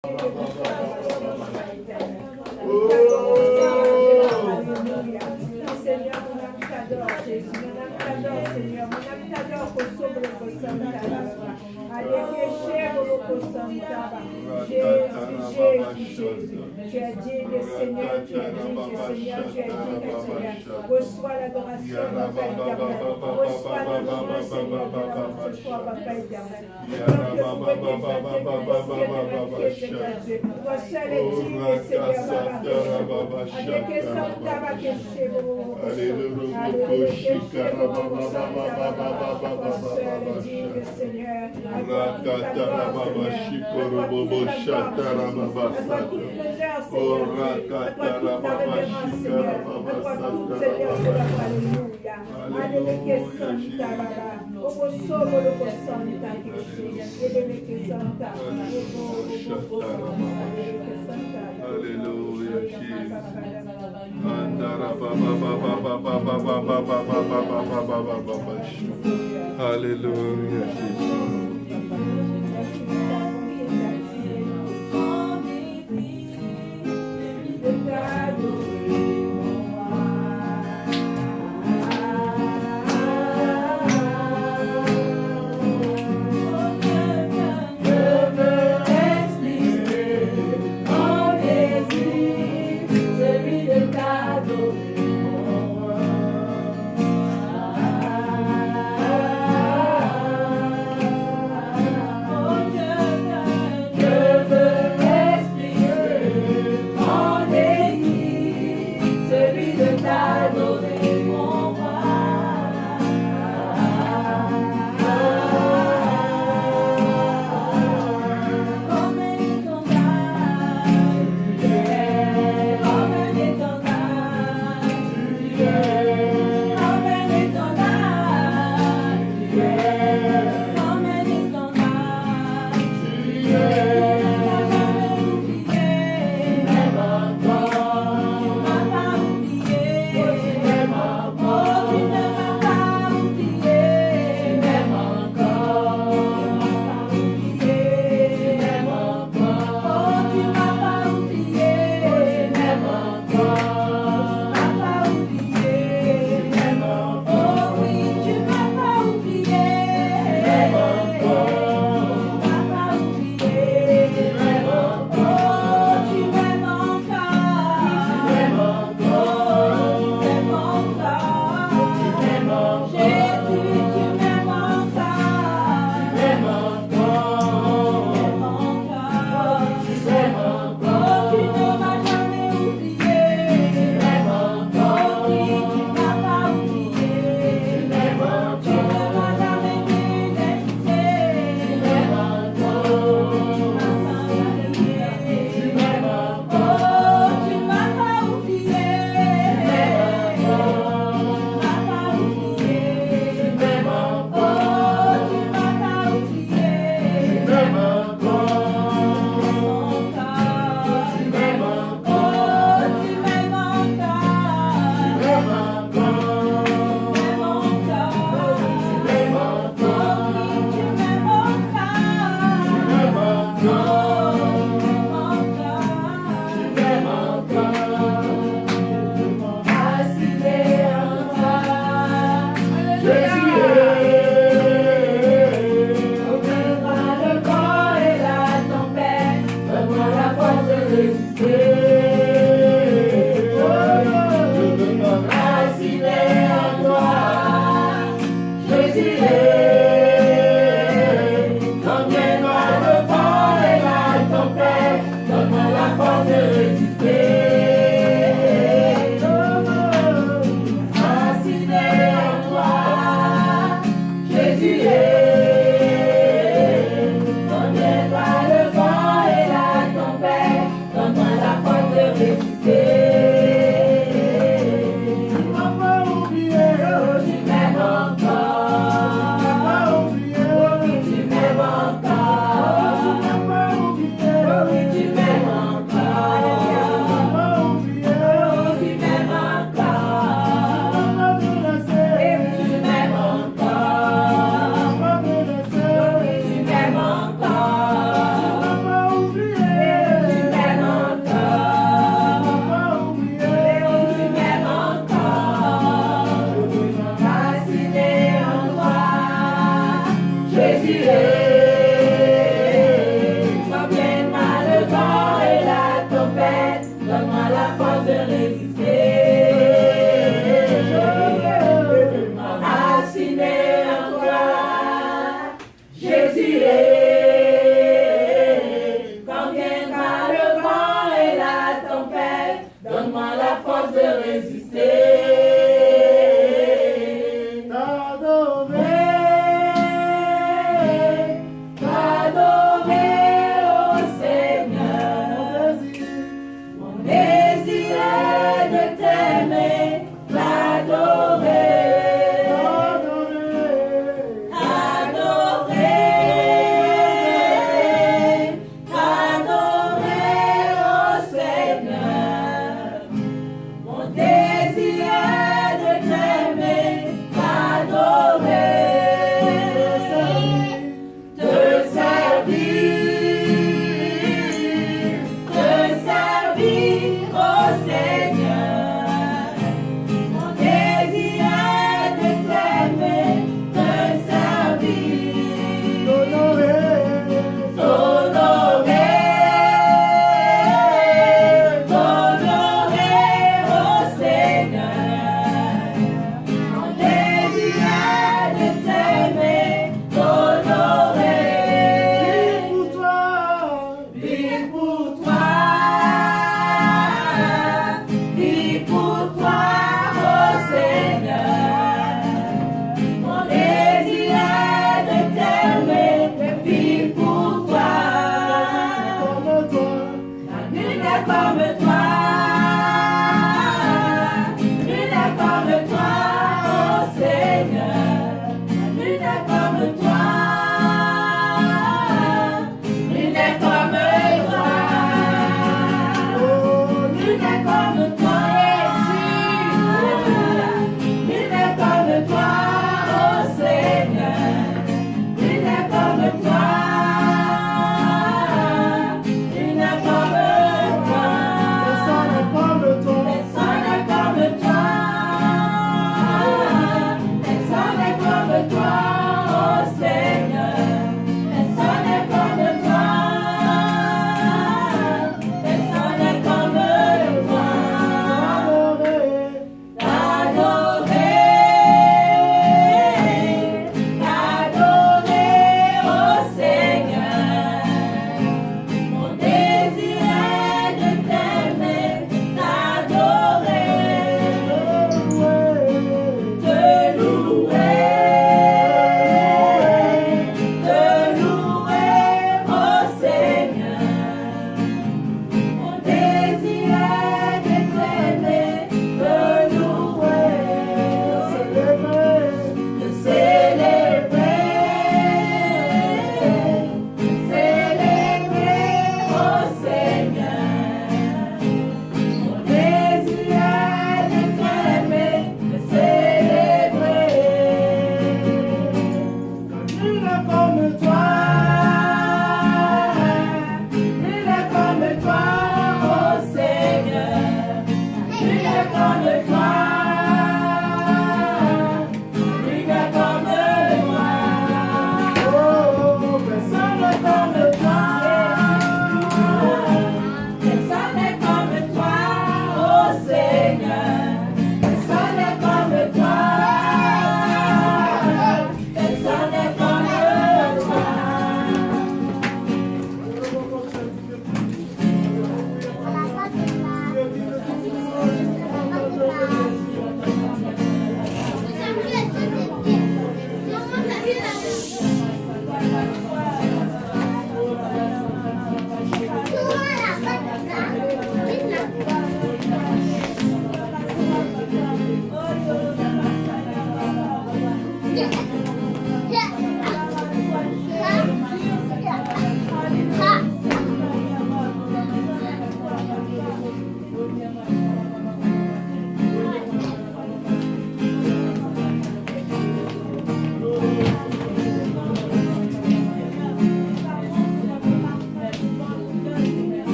Seigneur, mon âme t'adore, Jésus, mon âme t'adore, Seigneur, mon âme t'adore, pour sauver le poisson t'adore. Allez, cher au poisson t'adore. Jésus, tu as dit, le Seigneur, tu as dit, le Seigneur, tu as dit, le Seigneur. Reçois l'adoration, Papa éternel. Reçois la joie, Seigneur, de l'amour ce soir, Papa éternel. Toi seul est digne, Seigneur, Papa. Avec Santa Alléluia, Alléluia, Donne-moi la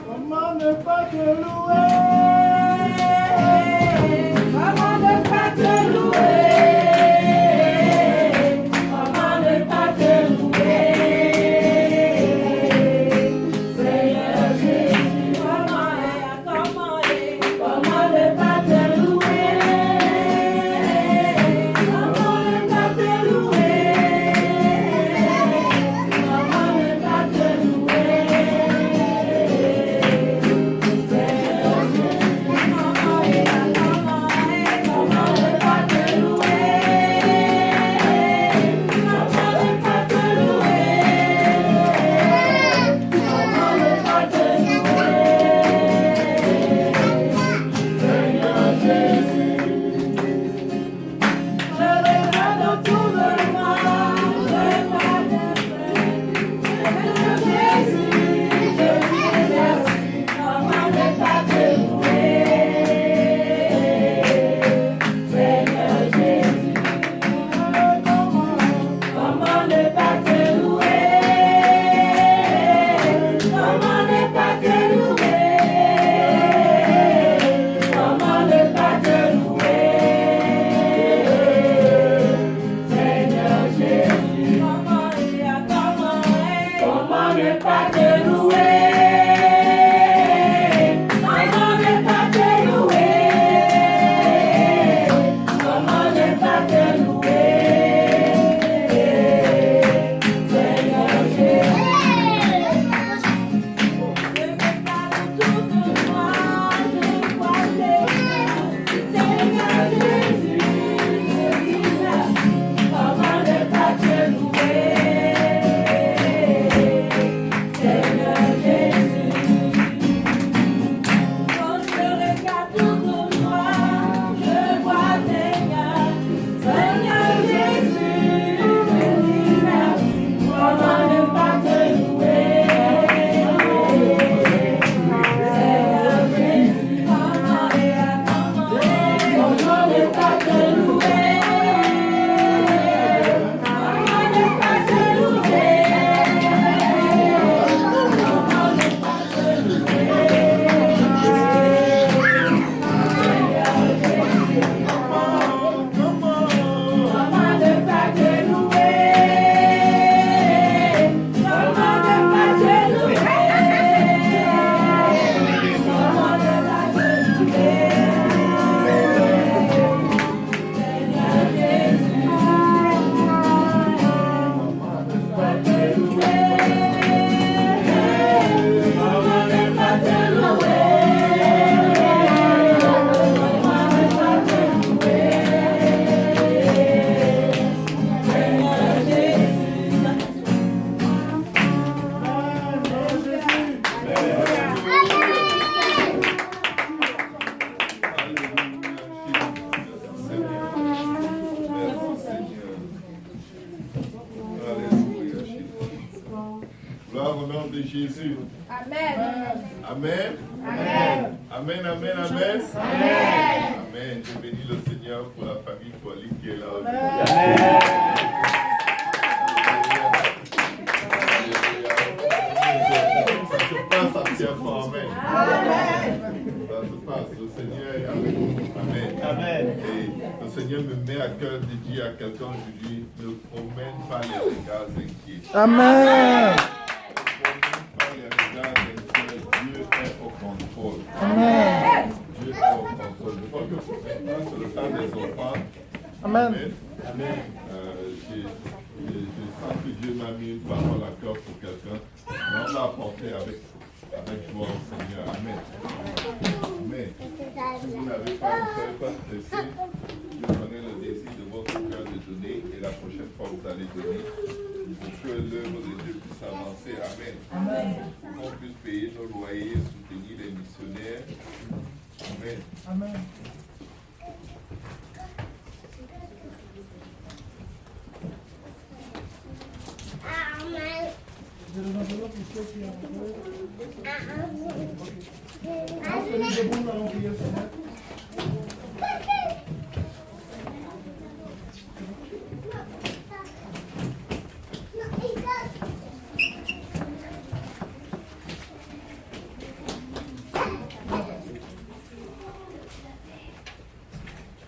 Comment ne pas te louer? au nom de Jésus. Amen. Amen. Amen. Amen, amen, amen. Amen. Amen. Je bénis le Seigneur pour la famille Pauline qui est là aujourd'hui. Ça se passe à Pierrefonds. Amen. Ça se passe. Le Seigneur est avec nous. Amen. Amen. Et le Seigneur me met à cœur de dire à quelqu'un, je dis, ne promène pas les regards inquiets. Amen. Dieu est au contrôle. Amen. Dieu est au contrôle. Je crois que maintenant c'est le temps des enfants. Amen. Amen. Je sens que Dieu m'a mis une parole à cœur pour quelqu'un. Mais on l'a apporté avec joie au Seigneur. Amen. Amen. Si vous n'avez pas, vous ne savez pas stresser. Dieu connaît le désir de votre cœur de donner. Et la prochaine fois, vous allez donner. Pour que l'œuvre de Dieu puisse avancer. Amen. Pour qu'on puisse payer nos loyers, soutenir les missionnaires. Amen. Amen. Je les enveloppes pour ceux qui ont envoyé. Lorsque nous devons nous allons prier le Seigneur.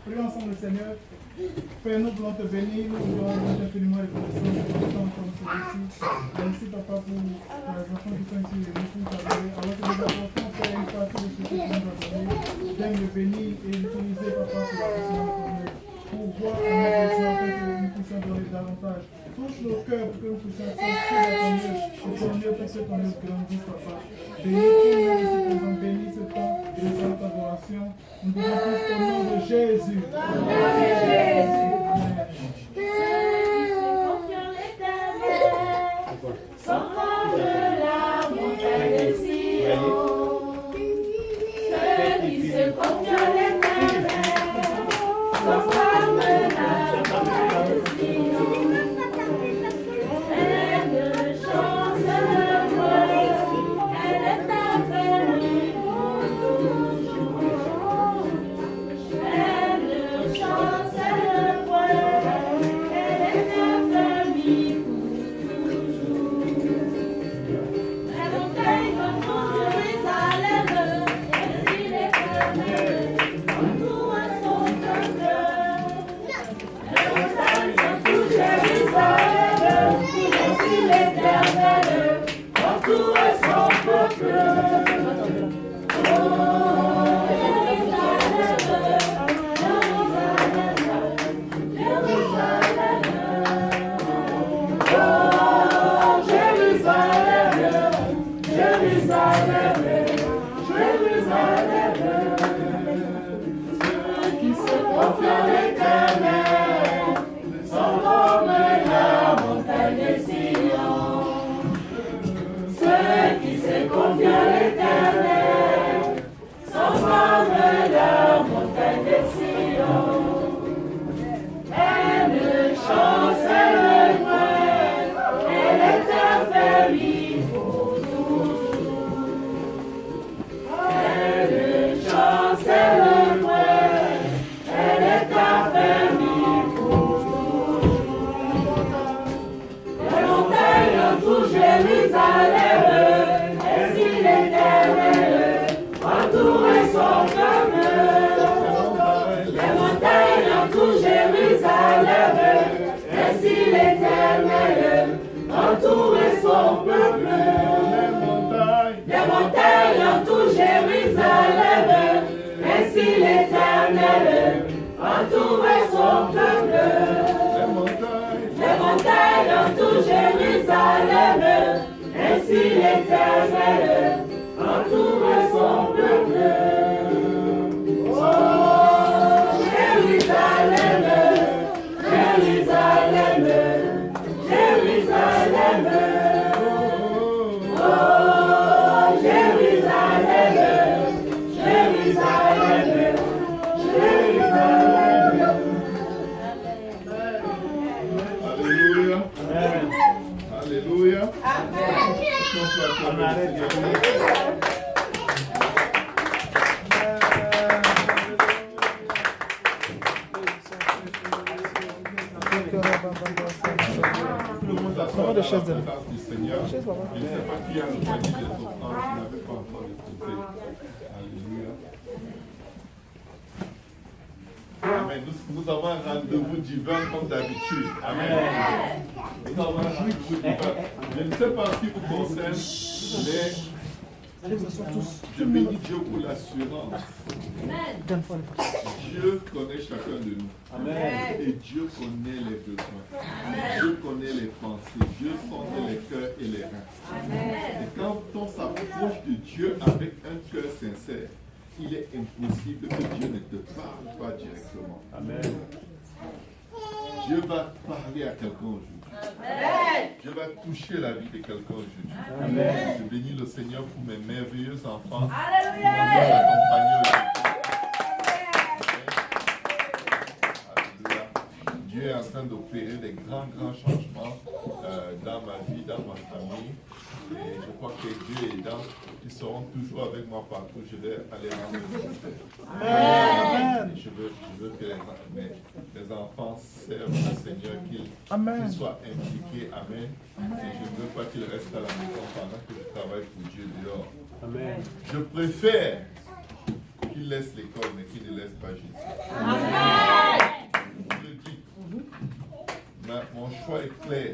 Prions ensemble le Seigneur. Père, nous voulons te bénir, nous voulons être infiniment reconnaissants pour le temps comme celui-ci. Merci Papa pour les enfants qui sont ici réunis pour t'adorer. Alors que nous apportons faire une partie de ce que tu nous as donné. Viens me bénir et l'utiliser Papa pour la puissance de ton œuvre. Pour voir à notre besoin afin que nous puissions donner davantage. Touche nos cœurs pour que nous puissions s'inscrire à ton œuvre. Et ton œuvre pour que ton œuvre grandisse Papa. Bénis tout le monde ici présent, bénis ce temps et les saintes adorations. Nous devons tous au nom de Jésus. Sans comme la montagne de Sion, ceux qui se confient en l'Éternel, sont comme la montagne de Sion. Elle chante le roi, elle est affermie pour toujours. Elle chante le roi, elle est affermie pour Alléluia. Comment de chaises de du Seigneur. Je ne sais pas qui a le panier des offrandes, je n'avais pas encore écouté. Alléluia. Amen. Nous avons un rendez-vous divin comme d'habitude. Amen. Nous avons un rendez-vous divin. Je ne sais pas ce qui vous concerne, mais je bénis Dieu pour l'assurance. Dieu connaît chacun de nous. Amen. Et Dieu connaît les besoins. Dieu connaît les pensées. Dieu sonde les cœurs et les reins. Amen. Et quand on s'approche de Dieu avec un cœur sincère, il est impossible que Dieu ne te parle pas directement. Amen. Dieu va parler à quelqu'un aujourd'hui. Amen. Dieu va toucher la vie de quelqu'un aujourd'hui. Amen. Je bénis le Seigneur pour mes merveilleux enfants. Alléluia. Dieu est en train d'opérer des grands changements dans ma vie, dans ma famille. Et je crois que Dieu est dans. Ils seront toujours avec moi partout. Je vais aller rendre visite. Amen. Je veux que mes enfants servent le Seigneur, qu'ils soient impliqués. Amen. Et je ne veux pas qu'ils restent à la maison pendant que je travaille pour Dieu dehors. Amen. Je préfère qu'ils laissent l'école, mais qu'ils ne laissent pas Jésus. Amen. Je le dis. Mon choix est clair.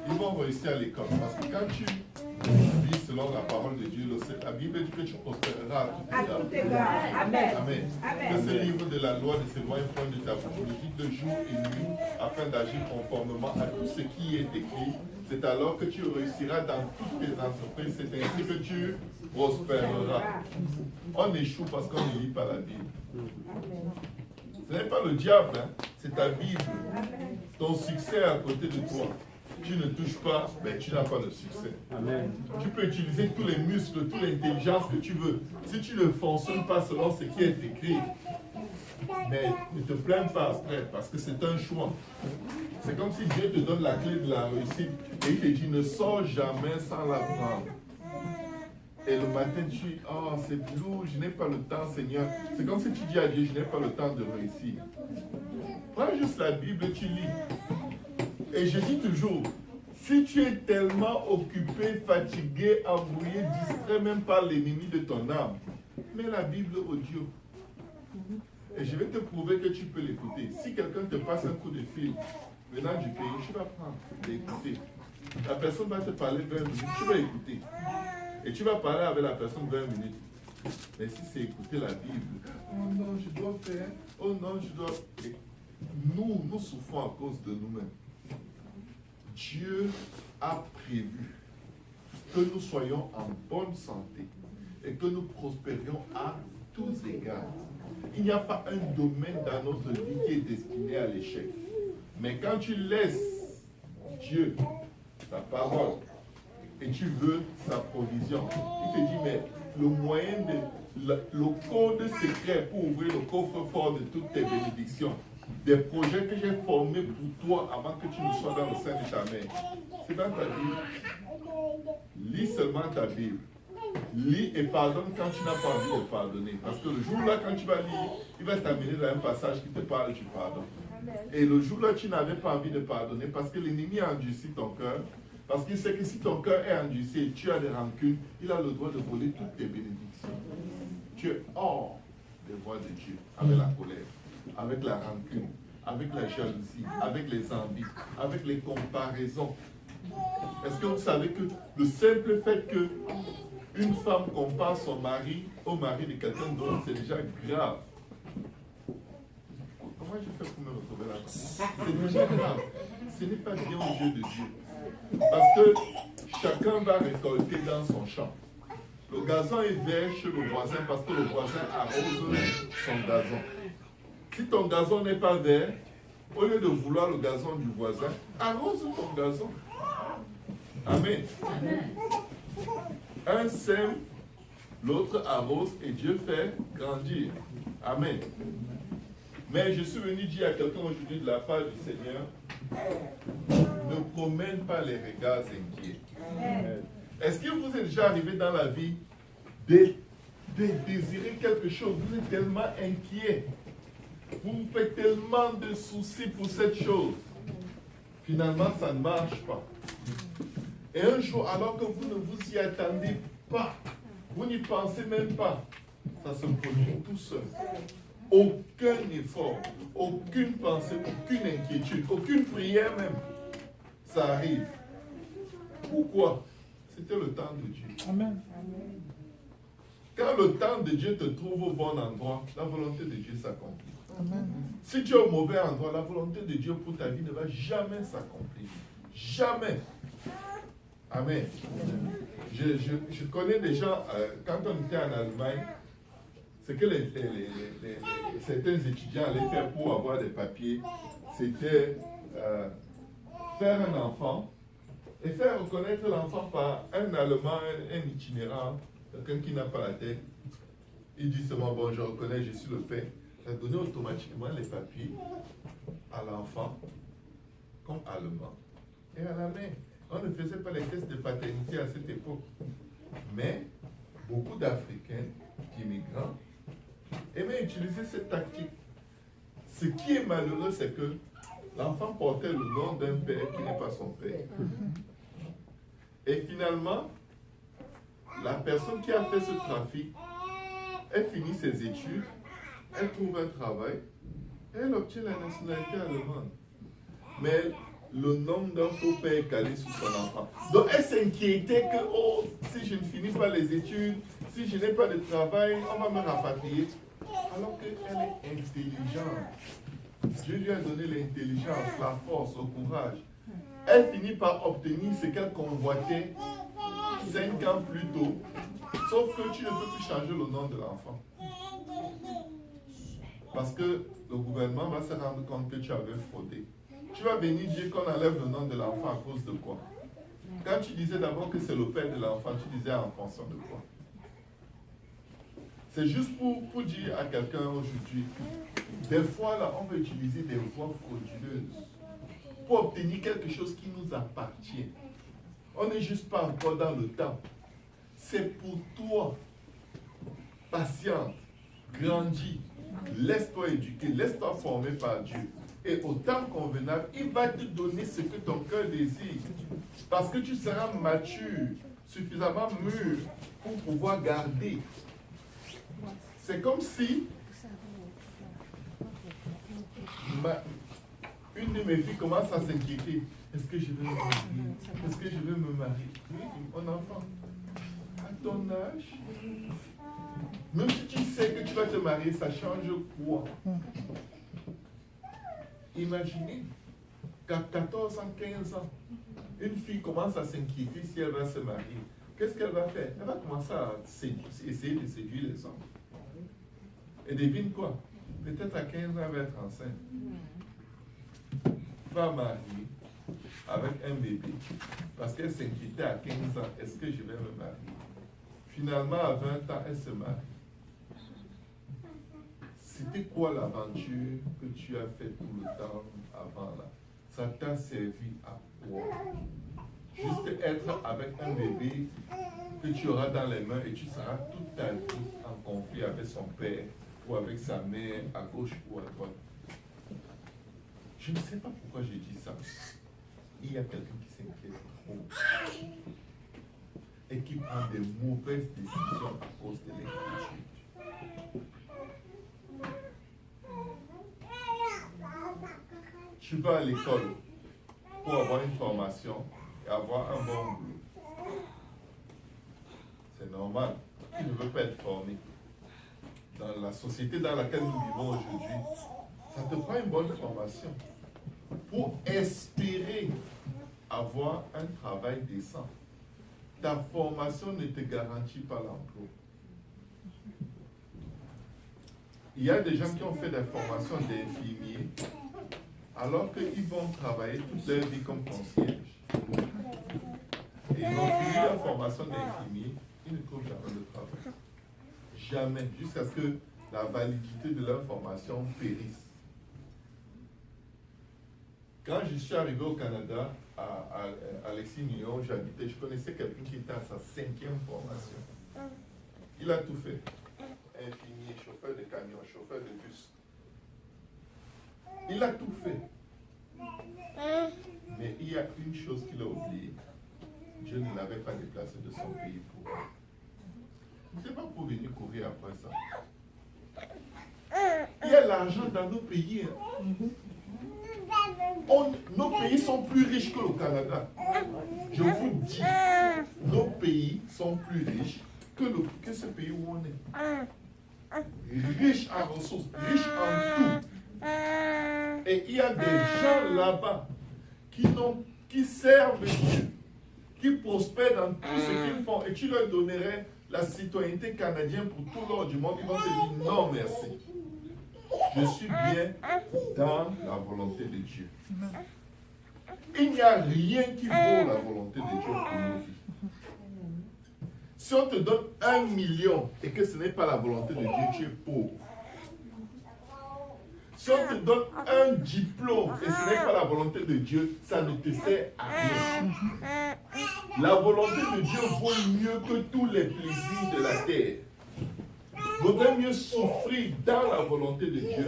Ils vont réussir à l'école. Parce que quand tu vis selon la parole de Dieu, la Bible dit que tu prospéreras à tout égard. Amen. Amen. Que ce livre de la loi ne s'éloigne point de ta bouche. Médite de jour et nuit afin d'agir conformément à tout ce qui est écrit. C'est alors que tu réussiras dans toutes tes entreprises. C'est ainsi que tu prospéreras. On échoue parce qu'on ne lit pas la Bible. Ce n'est pas le diable, hein? C'est ta Bible. Ton succès est à côté de toi. Tu ne touches pas, mais tu n'as pas de succès. Amen. Tu peux utiliser tous les muscles, toute l'intelligence que tu veux. Si tu ne fonctionnes pas selon ce qui est écrit, mais ne te plains pas après, parce que c'est un choix. C'est comme si Dieu te donne la clé de la réussite et il te dit ne sors jamais sans la prendre. Et le matin, tu dis, oh, c'est lourd, je n'ai pas le temps, Seigneur. C'est comme si tu dis à Dieu, je n'ai pas le temps de réussir. Prends juste la Bible, tu lis. Et je dis toujours, si tu es tellement occupé, fatigué, embrouillé, distrait même par l'ennemi de ton âme, mets la Bible audio. Et je vais te prouver que tu peux l'écouter. Si quelqu'un te passe un coup de fil venant du pays, tu vas prendre, l'écouter. La personne va te parler 20 minutes, tu vas écouter. Et tu vas parler avec la personne 20 minutes. Mais si c'est écouter la Bible, oh non, je dois faire, oh non, je dois... Et nous souffrons à cause de nous-mêmes. Dieu a prévu que nous soyons en bonne santé et que nous prospérions à tous égards. Il n'y a pas un domaine dans notre vie qui est destiné à l'échec. Mais quand tu laisses Dieu, sa parole, et tu veux sa provision, il te dit, mais le moyen le code secret pour ouvrir le coffre-fort de toutes tes bénédictions, des projets que j'ai formés pour toi avant que tu ne sois dans le sein de ta mère, c'est dans ta Bible. Lis seulement ta Bible. Lis et pardonne quand tu n'as pas envie de pardonner. Parce que le jour-là, quand tu vas lire, il va t'amener dans un passage qui te parle et tu pardonnes. Et le jour-là, tu n'avais pas envie de pardonner parce que l'ennemi a endurci ton cœur. Parce qu'il sait que si ton cœur est endurci et tu as des rancunes, il a le droit de voler toutes tes bénédictions. Tu es hors des voies de Dieu avec la colère, avec la rancune, avec la jalousie, avec les envies, avec les comparaisons. Est-ce que vous savez que le simple fait que une femme compare son mari au mari de quelqu'un d'autre, c'est déjà grave. Comment je fais pour me retrouver là? C'est déjà grave. Ce n'est pas bien aux yeux de Dieu. Parce que chacun va récolter dans son champ. Le gazon est vert chez le voisin parce que le voisin arrose son gazon. Si ton gazon n'est pas vert, au lieu de vouloir le gazon du voisin, arrose ton gazon. Amen. Un sème, l'autre arrose et Dieu fait grandir. Amen. Mais je suis venu dire à quelqu'un aujourd'hui de la part du Seigneur, ne promène pas les regards inquiets. Est-ce que vous êtes déjà arrivé dans la vie de désirer quelque chose? Vous êtes tellement inquiet. Vous vous faites tellement de soucis pour cette chose. Finalement, ça ne marche pas. Et un jour, alors que vous ne vous y attendez pas, vous n'y pensez même pas, ça se produit tout seul. Aucun effort, aucune pensée, aucune inquiétude, aucune prière même. Ça arrive. Pourquoi? C'était le temps de Dieu. Amen. Quand le temps de Dieu te trouve au bon endroit, la volonté de Dieu s'accomplit. Amen. Si tu es au mauvais endroit, la volonté de Dieu pour ta vie ne va jamais s'accomplir. Jamais. Amen. Je connais des gens, quand on était en Allemagne, ce que certains étudiants allaient faire pour avoir des papiers, c'était faire un enfant et faire reconnaître l'enfant par un Allemand, un itinérant, quelqu'un qui n'a pas la tête. Il dit seulement, bon, je reconnais, je suis le père. Ça donnait automatiquement les papiers à l'enfant comme allemand et à la mère. On ne faisait pas les tests de paternité à cette époque. Mais beaucoup d'Africains, d'immigrants, aimaient utiliser cette tactique. Ce qui est malheureux, c'est que l'enfant portait le nom d'un père qui n'est pas son père. Et finalement, la personne qui a fait ce trafic, elle finit ses études, elle trouve un travail, et elle obtient la nationalité allemande. Mais le nom d'un faux père est calé sur son enfant. Donc elle s'inquiétait que, oh, si je ne finis pas les études, si je n'ai pas de travail, on va me rapatrier. Alors qu'elle est intelligente. Dieu lui a donné l'intelligence, la force, le courage. Elle finit par obtenir ce qu'elle convoitait 5 ans plus tôt. Sauf que tu ne peux plus changer le nom de l'enfant. Parce que le gouvernement va se rendre compte que tu avais fraudé. Tu vas venir dire qu'on enlève le nom de l'enfant à cause de quoi? Quand tu disais d'abord que c'est le père de l'enfant, tu disais en fonction de quoi? C'est juste pour dire à quelqu'un aujourd'hui, des fois là, on va utiliser des voies frauduleuses pour obtenir quelque chose qui nous appartient. On n'est juste pas encore dans le temps. C'est pour toi. Patiente, grandis, laisse-toi éduquer, laisse-toi former par Dieu. Et au temps convenable, il va te donner ce que ton cœur désire. Parce que tu seras mature, suffisamment mûr pour pouvoir garder. C'est comme si une de mes filles commence à s'inquiéter. Est-ce que je vais me marier? Est-ce que je vais me marier? Oui, mon enfant, à ton âge, même si tu sais que tu vas te marier, ça change quoi? Imaginez qu'à 14 ans, 15 ans, une fille commence à s'inquiéter si elle va se marier. Qu'est-ce qu'elle va faire? Elle va commencer à essayer de séduire les hommes. Et devine quoi? Peut-être à 15 ans, elle va être enceinte. Va marier avec un bébé parce qu'elle s'inquiétait à 15 ans. Est-ce que je vais me marier? Finalement, à 20 ans, elle se marie. C'était quoi l'aventure que tu as fait tout le temps avant là? Ça t'a servi à quoi? Juste être avec un bébé que tu auras dans les mains et tu seras toute ta vie en conflit avec son père ou avec sa mère à gauche ou à droite. Je ne sais pas pourquoi j'ai dit ça. Il y a quelqu'un qui s'inquiète trop et qui prend des mauvaises décisions à cause de l'inquiétude. Tu vas à l'école pour avoir une formation et avoir un bon boulot. C'est normal. Tu ne veux pas être formé. Dans la société dans laquelle nous vivons aujourd'hui, ça te prend une bonne formation pour espérer avoir un travail décent. Ta formation ne te garantit pas l'emploi. Il y a des gens qui ont fait des formations d'infirmiers alors qu'ils vont travailler toute leur vie comme concierge. Et ils ont fini leur formation d'infirmier, ils ne trouvent jamais de travail. Jamais, jusqu'à ce que la validité de leur formation périsse. Quand je suis arrivé au Canada, à Alexis Nyon, j'habitais, je connaissais quelqu'un qui était à sa 5e formation. Il a tout fait. Infirmier, chauffeur de camion, chauffeur de bus. Il a tout fait. Mais il y a une chose qu'il a oubliée. Dieu ne l'avait pas déplacé de son pays pour. Ce n'est pas pour venir courir après ça. Il y a l'argent dans nos pays. Nos pays sont plus riches que le Canada. Je vous dis, nos pays sont plus riches que ce pays où on est. Riches en ressources, riches en tout. Et il y a des gens là-bas qui servent Dieu, qui prospèrent dans tout ce qu'ils font. Et tu leur donnerais la citoyenneté canadienne pour tout l'or du monde. Ils vont te dire non merci. Je suis bien dans la volonté de Dieu. Il n'y a rien qui vaut la volonté de Dieu pour nos vies. Si on te donne 1 million et que ce n'est pas la volonté de Dieu, tu es pauvre. Si on te donne un diplôme et ce n'est pas la volonté de Dieu, ça ne te sert à rien. La volonté de Dieu vaut mieux que tous les plaisirs de la terre. Vaudrait mieux souffrir dans la volonté de Dieu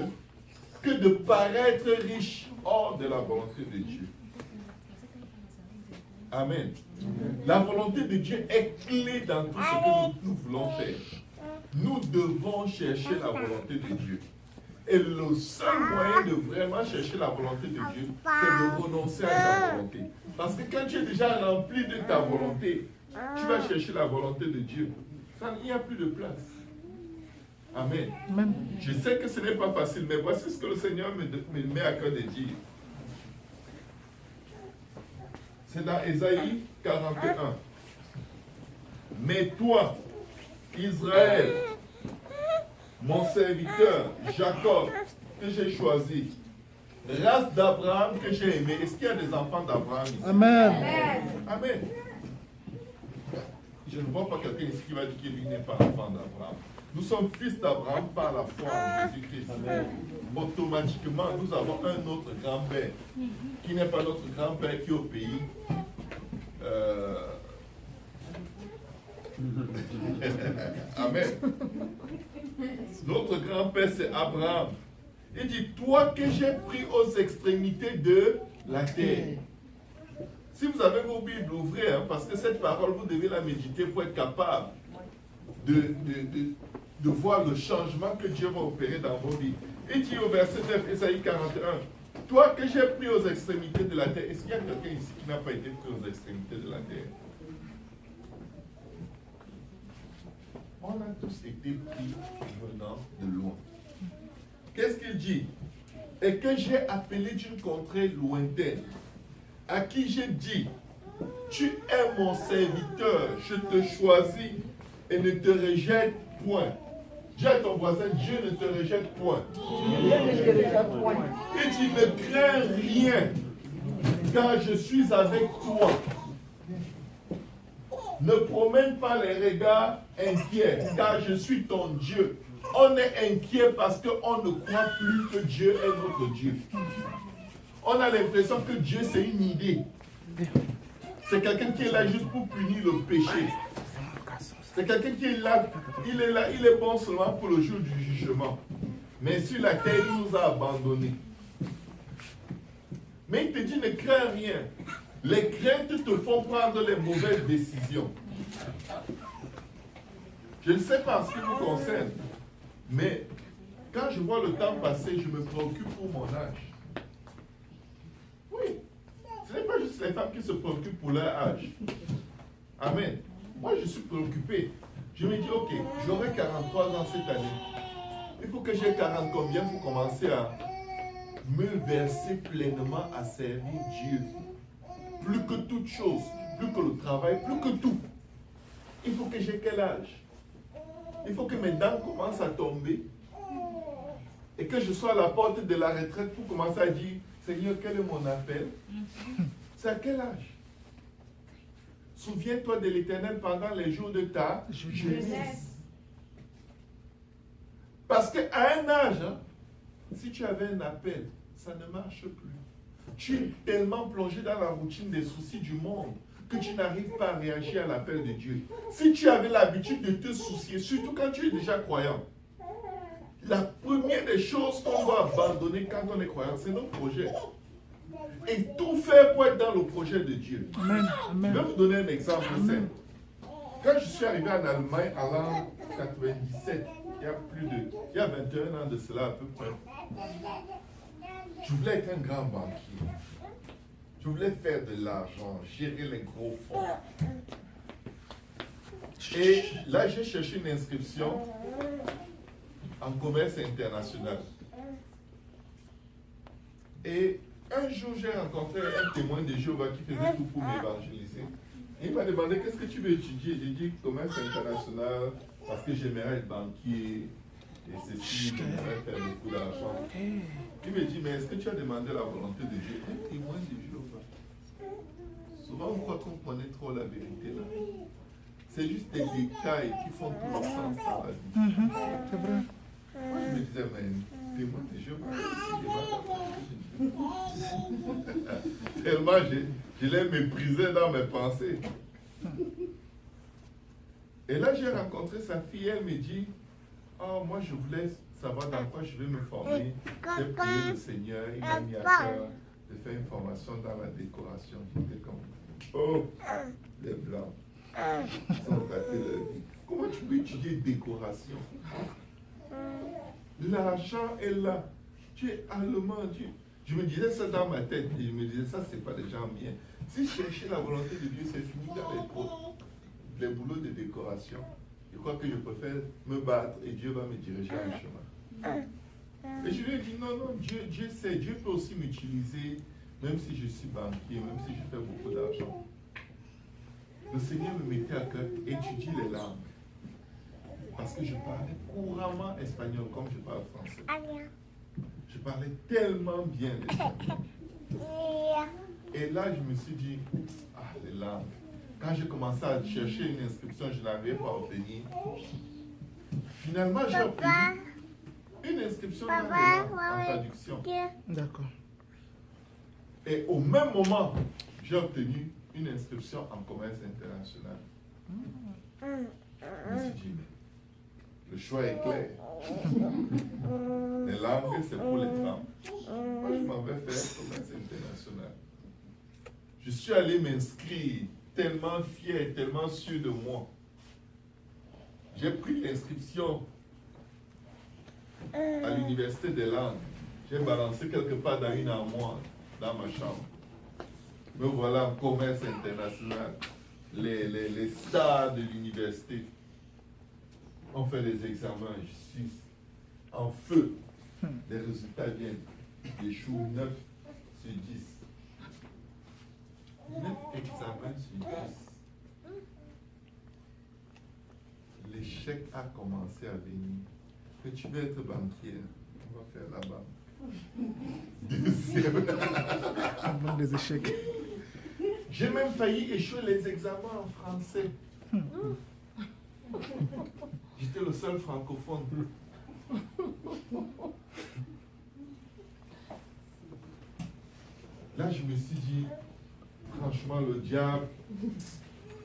que de paraître riche hors de la volonté de Dieu. Amen. La volonté de Dieu est clé dans tout ce que nous voulons faire. Nous devons chercher la volonté de Dieu. Et le seul moyen de vraiment chercher la volonté de Dieu, c'est de renoncer à sa volonté. Parce que quand tu es déjà rempli de ta volonté, tu vas chercher la volonté de Dieu. Il n'y a plus de place. Amen. Je sais que ce n'est pas facile, mais voici ce que le Seigneur me met à cœur de dire. C'est dans Ésaïe 41. Mais toi, Israël, mon serviteur, Jacob, que j'ai choisi, race d'Abraham que j'ai aimé. Est-ce qu'il y a des enfants d'Abraham ici? Amen. Amen. Je ne vois pas quelqu'un ici qui va dire qu'il n'est pas enfant d'Abraham. Nous sommes fils d'Abraham par la foi en Jésus-Christ. Automatiquement, nous avons un autre grand-père qui n'est pas notre grand-père qui est au pays. Amen. Notre grand-père, c'est Abraham. Il dit, toi que j'ai pris aux extrémités de la terre. Si vous avez vos Bibles, ouvrez, parce que cette parole, vous devez la méditer pour être capable de voir le changement que Dieu va opérer dans vos vies. Il dit au verset 9, Ésaïe 41, toi que j'ai pris aux extrémités de la terre. Est-ce qu'il y a quelqu'un ici qui n'a pas été pris aux extrémités de la terre? On a tous été pris venant de loin. Qu'est-ce qu'il dit? Et que j'ai appelé d'une contrée lointaine, à qui j'ai dit, tu es mon serviteur, je te choisis et ne te rejette point. Dis à ton voisin, Dieu ne te rejette point. Et tu ne crains rien, car je suis avec toi. Ne promène pas les regards inquiets, car je suis ton Dieu. On est inquiet parce qu'on ne croit plus que Dieu est notre Dieu. On a l'impression que Dieu, c'est une idée. C'est quelqu'un qui est là juste pour punir le péché. C'est quelqu'un qui est là, il est bon seulement pour le jour du jugement. Mais sur la terre, il nous a abandonnés. Mais il te dit, ne crains rien. Les craintes te font prendre les mauvaises décisions. Je ne sais pas ce qui vous concerne, mais quand je vois le temps passer, je me préoccupe pour mon âge. Oui, ce n'est pas juste les femmes qui se préoccupent pour leur âge. Amen. Moi, je suis préoccupé. Je me dis, ok, j'aurai 43 ans cette année. Il faut que j'ai 40 combien pour commencer à me verser pleinement à servir Dieu. Plus que toute chose, plus que le travail, plus que tout. Il faut que j'ai quel âge? Il faut que mes dents commencent à tomber et que je sois à la porte de la retraite pour commencer à dire, Seigneur, quel est mon appel? C'est à quel âge? Souviens-toi de l'Éternel pendant les jours de ta jeunesse. Parce qu'à un âge, si tu avais un appel, ça ne marche plus. Tu es tellement plongé dans la routine des soucis du monde que tu n'arrives pas à réagir à l'appel de Dieu. Si tu avais l'habitude de te soucier, surtout quand tu es déjà croyant, la première des choses qu'on doit abandonner quand on est croyant, c'est notre projet. Et tout faire pour être dans le projet de Dieu. Amen. Je vais vous donner un exemple simple. Quand je suis arrivé en Allemagne en l'an 97, il y a 21 ans de cela à peu près, je voulais être un grand banquier. Je voulais faire de l'argent, gérer les gros fonds. Et là, j'ai cherché une inscription en commerce international. Et un jour, j'ai rencontré un témoin de Jéhovah qui faisait tout pour m'évangéliser. Il m'a demandé qu'est-ce que tu veux étudier. J'ai dit commerce international parce que j'aimerais être banquier et ceci, j'aimerais faire beaucoup d'argent. Il me dit, mais est-ce que tu as demandé la volonté de Dieu? Un témoin de Jéhovah. Souvent, on croit qu'on connaît trop la vérité là. C'est juste des détails qui font tout le sens dans la vie. C'est vrai. Moi, je me disais, mais témoin de Jéhovah, tellement je l'ai méprisé dans mes pensées. Et là, j'ai rencontré sa fille, elle me dit, oh, moi je voulais savoir dans quoi je vais me former. J'ai prié le Seigneur, il m'a mis à cœur de faire une formation dans la décoration. J'étais comme, oh, les Blancs, ils ont raté leur vie. Comment tu peux étudier décoration? L'argent est là. Tu es allemand. Je me disais ça dans ma tête. Et je me disais, ça, c'est pas des gens bien. Si chercher la volonté de Dieu, c'est fini dans les boulots de décoration. Je crois que je préfère me battre et Dieu va me diriger à un chemin. Et je lui ai dit, non, Dieu sait. Dieu peut aussi m'utiliser, même si je suis banquier, même si je fais beaucoup d'argent. Le Seigneur me mettait à cœur, étudier les langues. Parce que je parlais couramment espagnol comme je parle français. Je parlais tellement bien l'espagnol. Et là, je me suis dit, ah, les langues. Quand j'ai commencé à chercher une inscription, je n'arrivais pas à obtenir. Finalement, j'ai obtenu une inscription dans les langues en traduction. D'accord. Et au même moment, j'ai obtenu une inscription en commerce international. Je me suis dit, le choix est clair. Les langues, c'est pour les femmes. Moi, je m'en vais faire commerce international. Je suis allé m'inscrire, tellement fier, tellement sûr de moi. J'ai pris l'inscription à l'université des langues. J'ai balancé quelque part dans une armoire, dans ma chambre. Me voilà en commerce international. Les stars de l'université. On fait les examens, je suis en feu. Les résultats viennent. J'échoue 9 sur 10. 9 examens sur 10. L'échec a commencé à venir. Que tu veux être banquier, on va faire la banque. Deuxième. La banque des échecs. J'ai même failli échouer les examens en français. J'étais le seul francophone. Là, je me suis dit, franchement, le diable,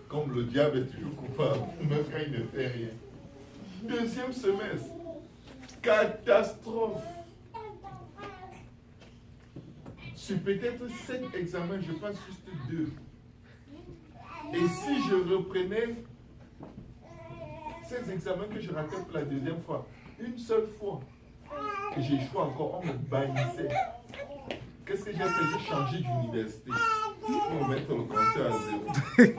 comme le diable est toujours coupable, même quand il ne fait rien. Deuxième semestre, catastrophe. Sur peut-être 7 examens, je passe juste 2. Et si je reprenais ces examens que je ratais pour la deuxième fois, une seule fois, et j'échoue encore, on me bannissait. Qu'est-ce que j'ai fait? J'ai changé d'université pour mettre le compteur à 0.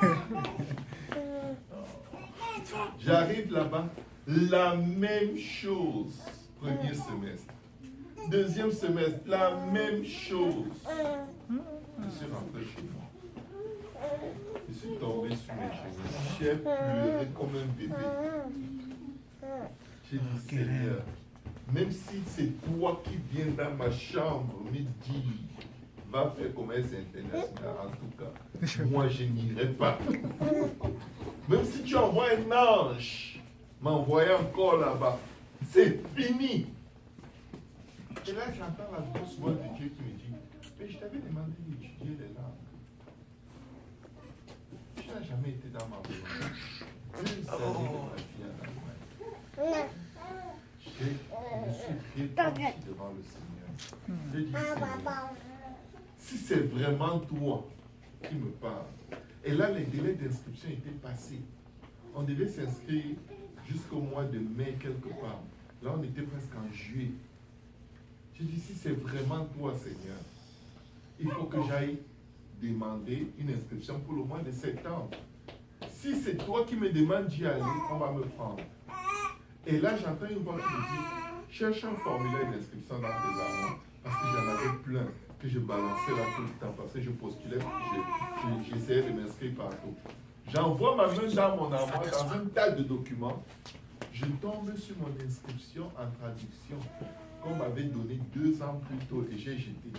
J'arrive là-bas, la même chose. Premier semestre. Deuxième semestre, la même chose. Je suis rentré chez moi. Je suis tombé sur mes cheveux. J'ai pleuré comme un bébé. J'ai dit, Seigneur, même si c'est toi qui viens dans ma chambre me dire, va faire commerce international, en tout cas, moi je n'irai pas. Même si tu envoies un ange, m'envoyer encore là-bas, c'est fini. Et là, j'entends la grosse voix de Dieu qui me dit, Mais je t'avais demandé d'étudier les langues. Tu n'as jamais été dans ma volonté. Une année de ma vie en Allemagne. Je me suis répandu devant le Seigneur. J'ai dit, Seigneur, si c'est vraiment toi qui me parles, et là les délais d'inscription étaient passés. On devait s'inscrire jusqu'au mois de mai quelque part. Là on était presque en juillet. J'ai dit, si c'est vraiment toi Seigneur, il faut que j'aille demander une inscription pour le mois de septembre. Si c'est toi qui me demandes d'y aller, on va me prendre. Et là, j'entends une voix qui me dit, cherche un formulaire d'inscription dans tes armoires, parce que j'en avais plein, que je balançais là tout le temps, parce que je postulais, j'essayais de m'inscrire partout. J'envoie ma main dans mon armoire, dans un tas de documents. Je tombe sur mon inscription en traduction, qu'on m'avait donné 2 ans plus tôt, et j'ai jeté.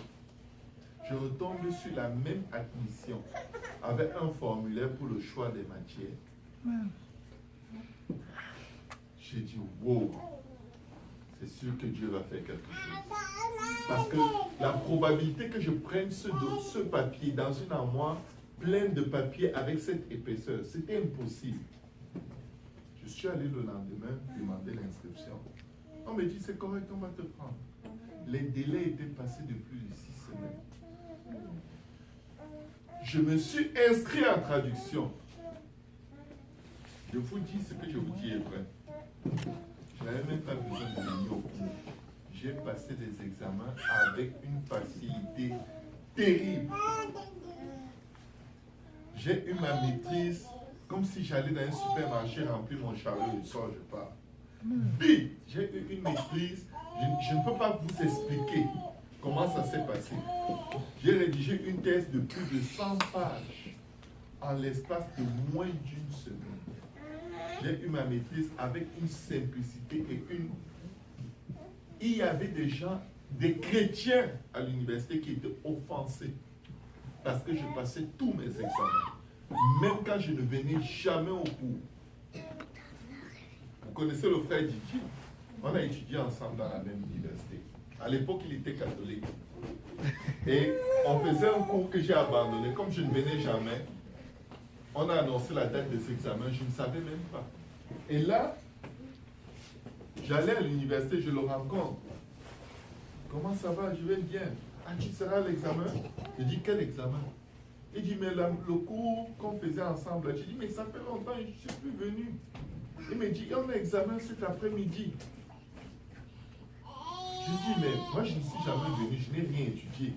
Je retombe sur la même admission, avec un formulaire pour le choix des matières. J'ai dit, wow, c'est sûr que Dieu va faire quelque chose. Parce que la probabilité que je prenne ce papier dans une armoire pleine de papier avec cette épaisseur, c'était impossible. Je suis allé le lendemain demander l'inscription. On me dit, c'est correct, on va te prendre. Les délais étaient passés de plus de 6 semaines. Je me suis inscrit en traduction. Je vous dis ce que je vous dis est vrai. Je n'avais même pas besoin de venir au cours. J'ai passé des examens avec une facilité terrible. J'ai eu ma maîtrise comme si j'allais dans un supermarché remplir mon chariot et soir je pars. Vite, j'ai eu une maîtrise. Je ne peux pas vous expliquer comment ça s'est passé. J'ai rédigé une thèse de plus de 100 pages en l'espace de moins d'une semaine. J'ai eu ma maîtrise avec une simplicité et une... Il y avait des gens, des chrétiens à l'université qui étaient offensés parce que je passais tous mes examens, même quand je ne venais jamais au cours. Vous connaissez le frère Didier? On a étudié ensemble dans la même université. À l'époque, il était catholique. Et on faisait un cours que j'ai abandonné. Comme je ne venais jamais, on a annoncé la date des examens, je ne savais même pas. Et là, j'allais à l'université, je le rencontre. Comment ça va? Je vais bien. Ah, tu seras à l'examen? Je dis, quel examen? Il dit, mais le cours qu'on faisait ensemble, je dis, mais ça fait longtemps, je ne suis plus venu. Il me dit, on a examen cet après-midi. Je dis, mais moi je ne suis jamais venu, je n'ai rien étudié.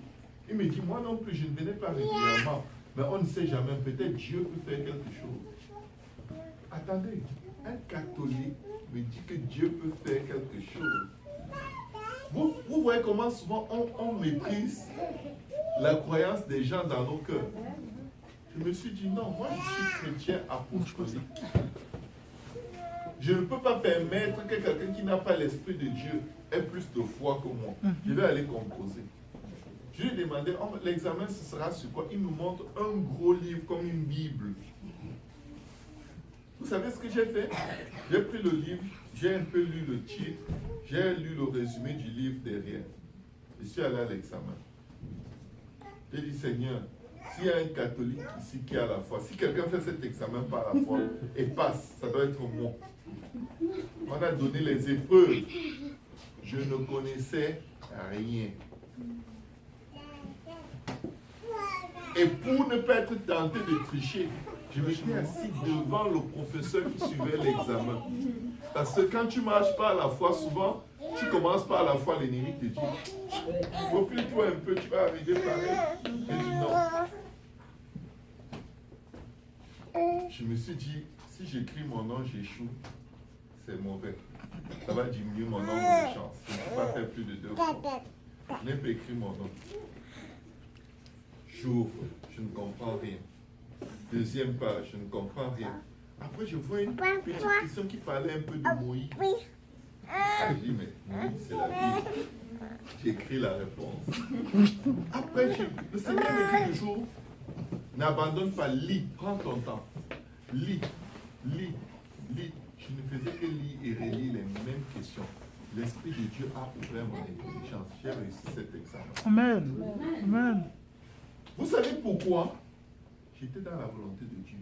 Il me dit, moi non plus, je ne venais pas régulièrement. Mais on ne sait jamais, peut-être Dieu peut faire quelque chose. Attendez, un catholique me dit que Dieu peut faire quelque chose. Vous voyez comment souvent on méprise la croyance des gens dans nos cœurs. Je me suis dit, non, moi je suis chrétien apostolique. Je ne peux pas permettre que quelqu'un qui n'a pas l'Esprit de Dieu ait plus de foi que moi. Je vais aller composer. Je lui ai demandé, l'examen ce sera sur quoi? Il nous montre un gros livre comme une Bible. Vous savez ce que j'ai fait? J'ai pris le livre, j'ai un peu lu le titre, j'ai lu le résumé du livre derrière. Je suis allé à l'examen. J'ai dit, Seigneur, s'il y a un catholique ici qui a la foi, si quelqu'un fait cet examen par la foi et passe, ça doit être moi. On a donné les épreuves. Je ne connaissais rien. Et pour ne pas être tenté de tricher, je me suis assis devant le professeur qui suivait l'examen. Parce que quand tu marches par la foi, souvent, tu commences par la foi, l'ennemi te dit, replie-toi un peu, tu vas arriver pareil. J'ai dit non. Je me suis dit, si j'écris mon nom, j'échoue, c'est mauvais. Ça va diminuer mon nombre de chances. Je ne peux pas faire plus de 2 fois. Je n'ai pas écrit mon nom. J'ouvre, je ne comprends rien. Deuxième page, je ne comprends rien. Après, je vois une petite question qui parlait un peu de Moïse. Je dis, mais Moïse, c'est la Bible. J'écris la réponse. Après, le Seigneur me dit toujours, n'abandonne pas, lis, prends ton temps. Lis, lis, lis. Je ne faisais que lire et relire les mêmes questions. l'Esprit de Dieu a ouvert mon intelligence. J'ai réussi cet examen. Amen. Amen. Vous savez pourquoi? J'étais dans la volonté de Dieu.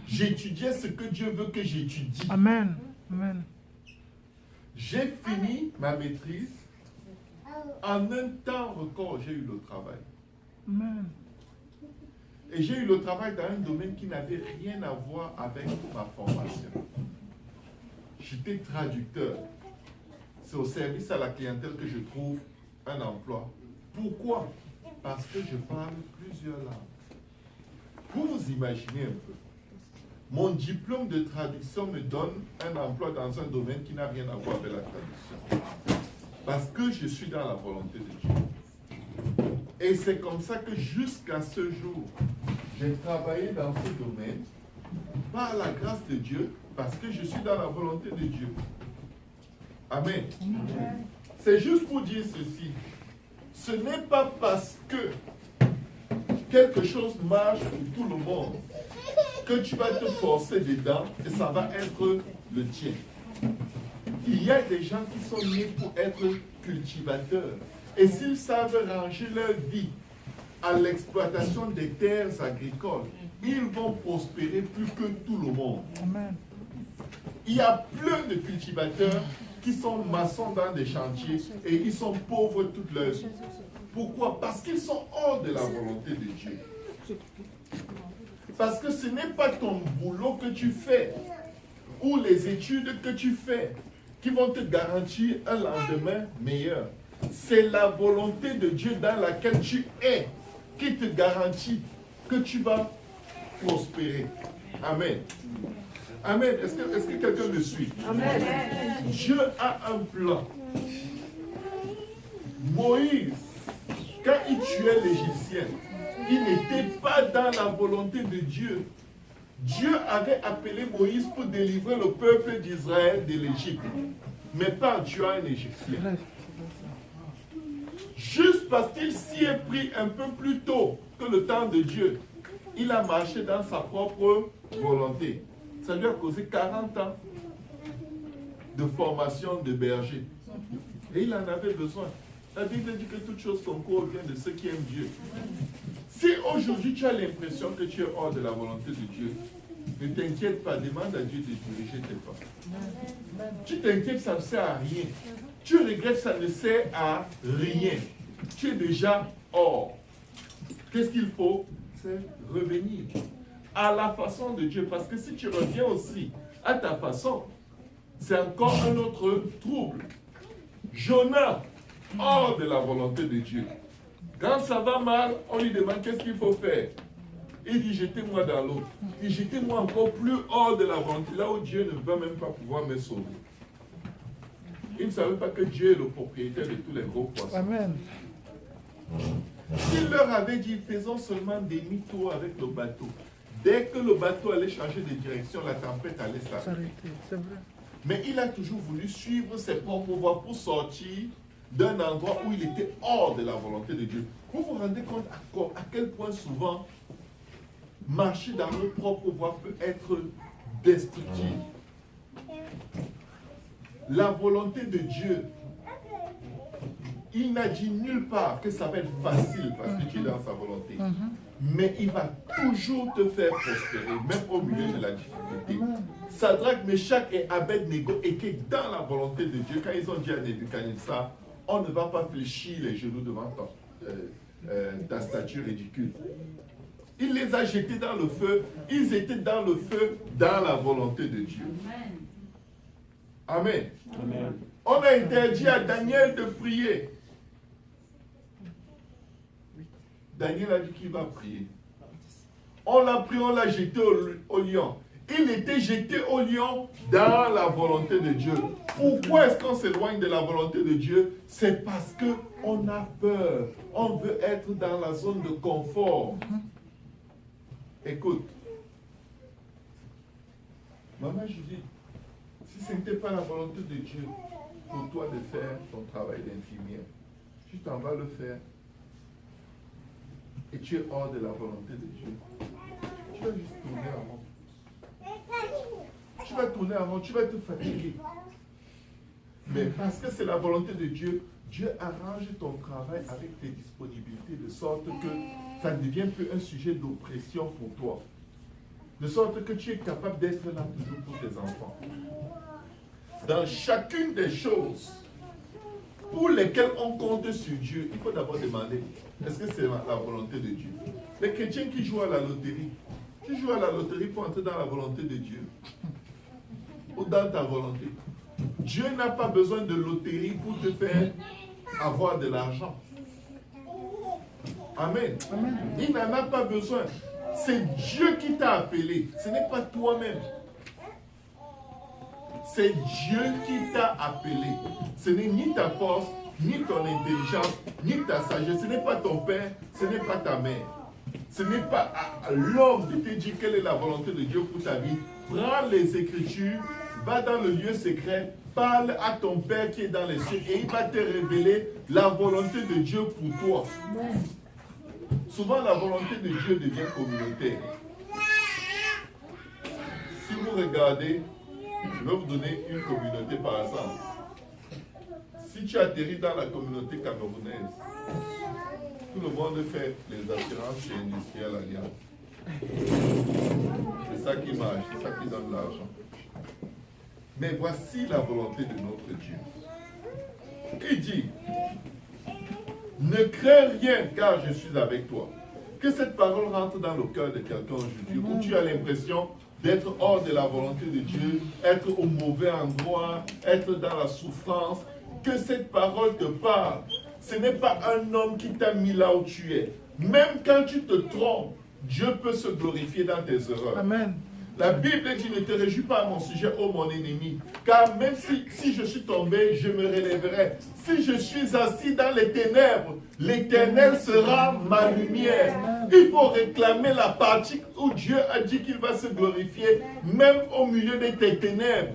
J'étudiais ce que Dieu veut que j'étudie. Amen. Amen. J'ai fini ma maîtrise. En un temps record, j'ai eu le travail. Amen. Et j'ai eu le travail dans un domaine qui n'avait rien à voir avec ma formation. J'étais traducteur. C'est au service à la clientèle que je trouve un emploi. Pourquoi? Parce que je parle plusieurs langues. Vous vous imaginez un peu. Mon diplôme de traduction me donne un emploi dans un domaine qui n'a rien à voir avec la traduction. Parce que je suis dans la volonté de Dieu. Et c'est comme ça que jusqu'à ce jour, j'ai travaillé dans ce domaine par la grâce de Dieu, parce que je suis dans la volonté de Dieu. Amen. C'est juste pour dire ceci. Ce n'est pas parce que quelque chose marche pour tout le monde que tu vas te forcer dedans et ça va être le tien. Il y a des gens qui sont nés pour être cultivateurs. Et s'ils savent ranger leur vie à l'exploitation des terres agricoles, ils vont prospérer plus que tout le monde. Amen. Il y a plein de cultivateurs qui sont maçons dans des chantiers et ils sont pauvres toute leur vie. Pourquoi? Parce qu'ils sont hors de la volonté de Dieu. Parce que ce n'est pas ton boulot que tu fais ou les études que tu fais qui vont te garantir un lendemain meilleur. C'est la volonté de Dieu dans laquelle tu es qui te garantit que tu vas prospérer. Amen. Amen. Est-ce que quelqu'un me suit? Amen. Dieu a un plan. Moïse, quand il tuait l'Égyptien, il n'était pas dans la volonté de Dieu. Dieu avait appelé Moïse pour délivrer le peuple d'Israël de l'Égypte, mais pas en tuant un Égyptien. Juste parce qu'il s'y est pris un peu plus tôt que le temps de Dieu, il a marché dans sa propre volonté. Ça lui a causé 40 ans de formation de berger. Et il en avait besoin. La Bible dit que toute chose concourt au bien de ceux qui aiment Dieu. Si aujourd'hui tu as l'impression que tu es hors de la volonté de Dieu, ne t'inquiète pas, demande à Dieu de diriger tes pas. Tu t'inquiètes, ça ne sert à rien. Tu regrettes, ça ne sert à rien. Tu es déjà hors. Qu'est-ce qu'il faut? C'est revenir à la façon de Dieu. Parce que si tu reviens aussi à ta façon, c'est encore un autre trouble. Jonas, hors de la volonté de Dieu. Quand ça va mal, on lui demande qu'est-ce qu'il faut faire. Il dit jetez-moi dans l'eau. Il dit jetez-moi encore plus hors de la volonté, là où Dieu ne va même pas pouvoir me sauver. Il ne savait pas que Dieu est le propriétaire de tous les gros poissons. Amen. Il leur avait dit faisons seulement demi-tour avec le bateau. Dès que le bateau allait changer de direction, la tempête allait s'arrêter. C'est vrai. Mais il a toujours voulu suivre ses propres voies pour sortir d'un endroit où il était hors de la volonté de Dieu. Vous vous rendez compte à quel point souvent marcher dans nos propres voies peut être destructif. La volonté de Dieu, il n'a dit nulle part que ça va être facile parce que tu es dans sa volonté. Mais il va toujours te faire prospérer, même au milieu de la difficulté. Sadrach, Meshach et Abed-Nego étaient dans la volonté de Dieu. Quand ils ont dit à Nebuchadnezzar, on ne va pas fléchir les genoux devant ta statue ridicule. Il les a jetés dans le feu. Ils étaient dans le feu, dans la volonté de Dieu. Amen. Amen. On a interdit à Daniel de prier. Daniel a dit qu'il va prier. On l'a pris, on l'a jeté au lion. Il était jeté au lion dans la volonté de Dieu. Pourquoi est-ce qu'on s'éloigne de la volonté de Dieu? C'est parce qu'on a peur. On veut être dans la zone de confort. Écoute. Maman Judith, si ce n'était pas la volonté de Dieu pour toi de faire ton travail d'infirmière, tu t'en vas le faire. Et tu es hors de la volonté de Dieu. Tu vas juste tourner en rond. Tu vas tourner en rond, tu vas te fatiguer. Mais parce que c'est la volonté de Dieu, Dieu arrange ton travail avec tes disponibilités de sorte que ça ne devient plus un sujet d'oppression pour toi. De sorte que tu es capable d'être là toujours pour tes enfants. Dans chacune des choses pour lesquelles on compte sur Dieu, il faut d'abord demander, est-ce que c'est la volonté de Dieu? Les chrétiens qui jouent à la loterie, tu joues à la loterie pour entrer dans la volonté de Dieu ou dans ta volonté. Dieu n'a pas besoin de loterie pour te faire avoir de l'argent. Amen. Amen. Il n'en a pas besoin. C'est Dieu qui t'a appelé. Ce n'est pas toi-même. C'est Dieu qui t'a appelé. Ce n'est ni ta force, ni ton intelligence, ni ta sagesse. Ce n'est pas ton père, ce n'est pas ta mère. Ce n'est pas à l'homme qui te dit quelle est la volonté de Dieu pour ta vie. Prends les Écritures, va dans le lieu secret, parle à ton Père qui est dans les cieux et il va te révéler la volonté de Dieu pour toi. Souvent, la volonté de Dieu devient communautaire. Si vous regardez, je vais vous donner une communauté par exemple. Si tu atterris dans la communauté camerounaise, tout le monde fait les assurances chez Industriel Alliance. C'est ça qui marche, c'est ça qui donne l'argent. Mais voici la volonté de notre Dieu. Il dit, ne crains rien car je suis avec toi. Que cette parole rentre dans le cœur de quelqu'un aujourd'hui où tu as l'impression d'être hors de la volonté de Dieu, être au mauvais endroit, être dans la souffrance. Que cette parole te parle. Ce n'est pas un homme qui t'a mis là où tu es. Même quand tu te trompes, Dieu peut se glorifier dans tes erreurs. Amen. La Bible dit, ne te réjouis pas à mon sujet, ô mon ennemi. Car même si je suis tombé, je me relèverai. Si je suis assis dans les ténèbres, l'Éternel sera ma lumière. Il faut réclamer la partie où Dieu a dit qu'il va se glorifier, même au milieu de tes ténèbres.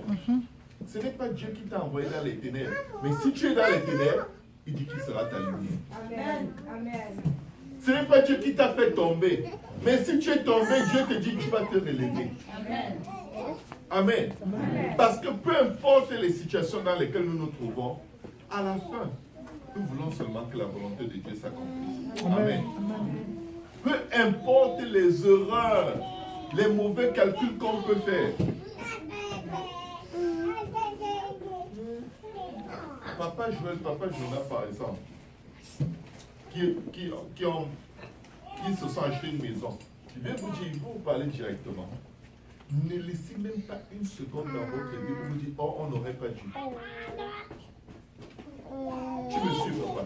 Ce n'est pas Dieu qui t'a envoyé dans les ténèbres. Mais si tu es dans les ténèbres, il dit qu'il sera ta lumière. Amen. Amen. Ce n'est pas Dieu qui t'a fait tomber. Mais si tu es tombé, Dieu te dit que tu vas te relever. Amen. Amen. Parce que peu importe les situations dans lesquelles nous nous trouvons, à la fin, nous voulons seulement que la volonté de Dieu s'accomplisse. Amen. Peu importe les erreurs, les mauvais calculs qu'on peut faire. Papa Joël, Papa Jonah, par exemple, qui se sont achetés une maison. Je vais vous dire, il faut vous parler directement. Ne laissez même pas une seconde dans votre vie où vous dites, oh, on n'aurait pas dû. Tu me suis, papa.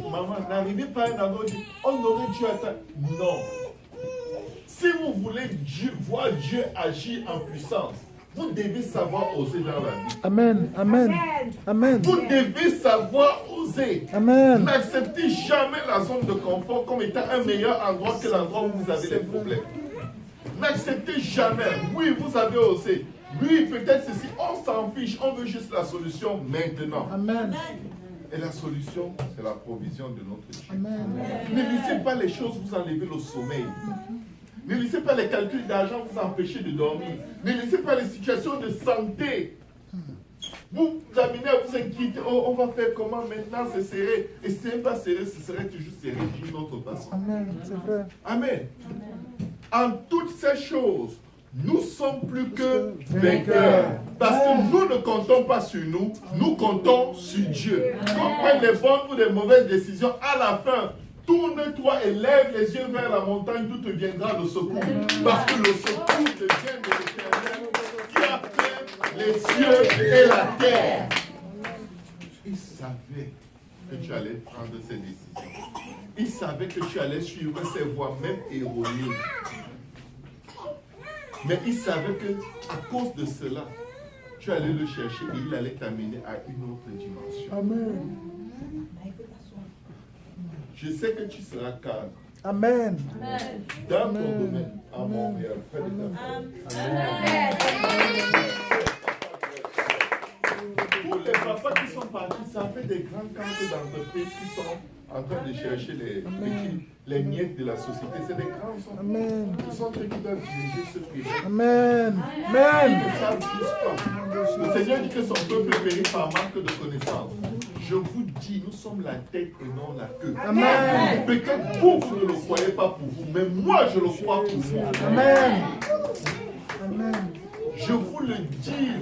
Maman, n'arrivez pas à un endroit où dit, on aurait dû attendre. Non. Si vous voulez voir Dieu agir en puissance, vous devez savoir oser dans la vie. Amen. Amen. Amen. Vous devez savoir oser. Amen. N'acceptez jamais la zone de confort comme étant un meilleur endroit que l'endroit où vous avez les problèmes. N'acceptez jamais. Oui, vous avez osé. Oui, peut-être ceci. On s'en fiche. On veut juste la solution maintenant. Amen. Et la solution, c'est la provision de notre Dieu. Amen. Ne laissez pas les choses vous enlever le sommeil. Ne laissez pas les calculs d'argent vous empêcher de dormir. Ne laissez pas les situations de santé vous amener à vous inquiéter. Oh, on va faire comment maintenant? C'est serré. Et ce n'est pas serré, ce serait toujours serré d'une autre façon. Amen. C'est vrai. Amen. En toutes ces choses, nous sommes plus que vainqueurs. Parce que nous ne comptons pas sur nous, nous comptons sur Dieu. Qu'on prenne les bonnes ou des mauvaises décisions, à la fin, tourne-toi et lève les yeux vers la montagne, d'où te viendra le secours. Parce que le secours te vient de l'Éternel qui a fait les cieux et la terre. Il savait que tu allais prendre ces décisions. Il savait que tu allais suivre ces voies même erronées. Mais il savait que à cause de cela, tu allais le chercher et il allait t'amener à une autre dimension. Amen. Je sais que tu seras calme. Amen. Dans ton domaine, à Montréal, près de ta famille. Pour les papas qui sont partis, ça fait des grands camps d'entreprises qui sont en train de chercher les miettes de la société. C'est des grands hommes. Amen. Ils sont ceux qui doivent diriger ce pays. Amen. Ils Amen. ne savent juste pas. Le Seigneur dit que son peuple périt par manque de connaissance. Je vous dis, nous sommes la tête et non la queue. Amen. Peut-être vous, vous ne le croyez pas pour vous, mais moi, je le crois pour moi. Amen. Amen. Je vous le dis.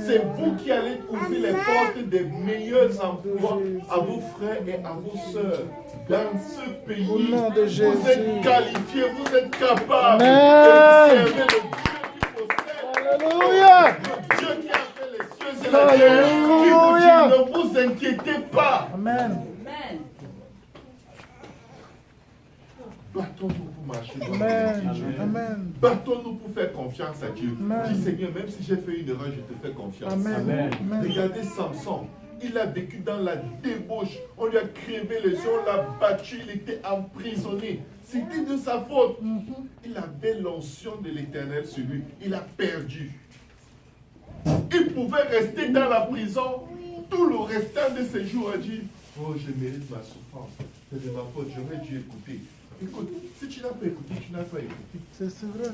C'est vous qui allez ouvrir les portes des meilleurs emplois à vos frères et à vos sœurs. Dans ce pays, Au nom de vous Jésus. êtes qualifiés, vous êtes capables Amen. de servir le Dieu qui possède. Alléluia. Le Dieu qui a fait les cieux et la terre. Alléluia. Ne vous inquiétez pas. Amen. Battons-nous pour marcher dans Amen. le Dieu. Amen. Battons-nous pour faire confiance à Dieu. Amen. Dis Seigneur, même si j'ai fait une erreur, je te fais confiance. Amen. Amen. Regardez Samson. Il a vécu dans la débauche. On lui a crevé les yeux, on l'a battu, il était emprisonné. C'était de sa faute. Il avait l'onction de l'Éternel sur lui. Il a perdu. Il pouvait rester dans la prison tout le restant de ses jours à dire, oh, je mérite ma souffrance. C'est de ma faute, j'aurais dû écouter. Écoute, si tu n'as pas écouté, tu n'as pas écouté. C'est vrai.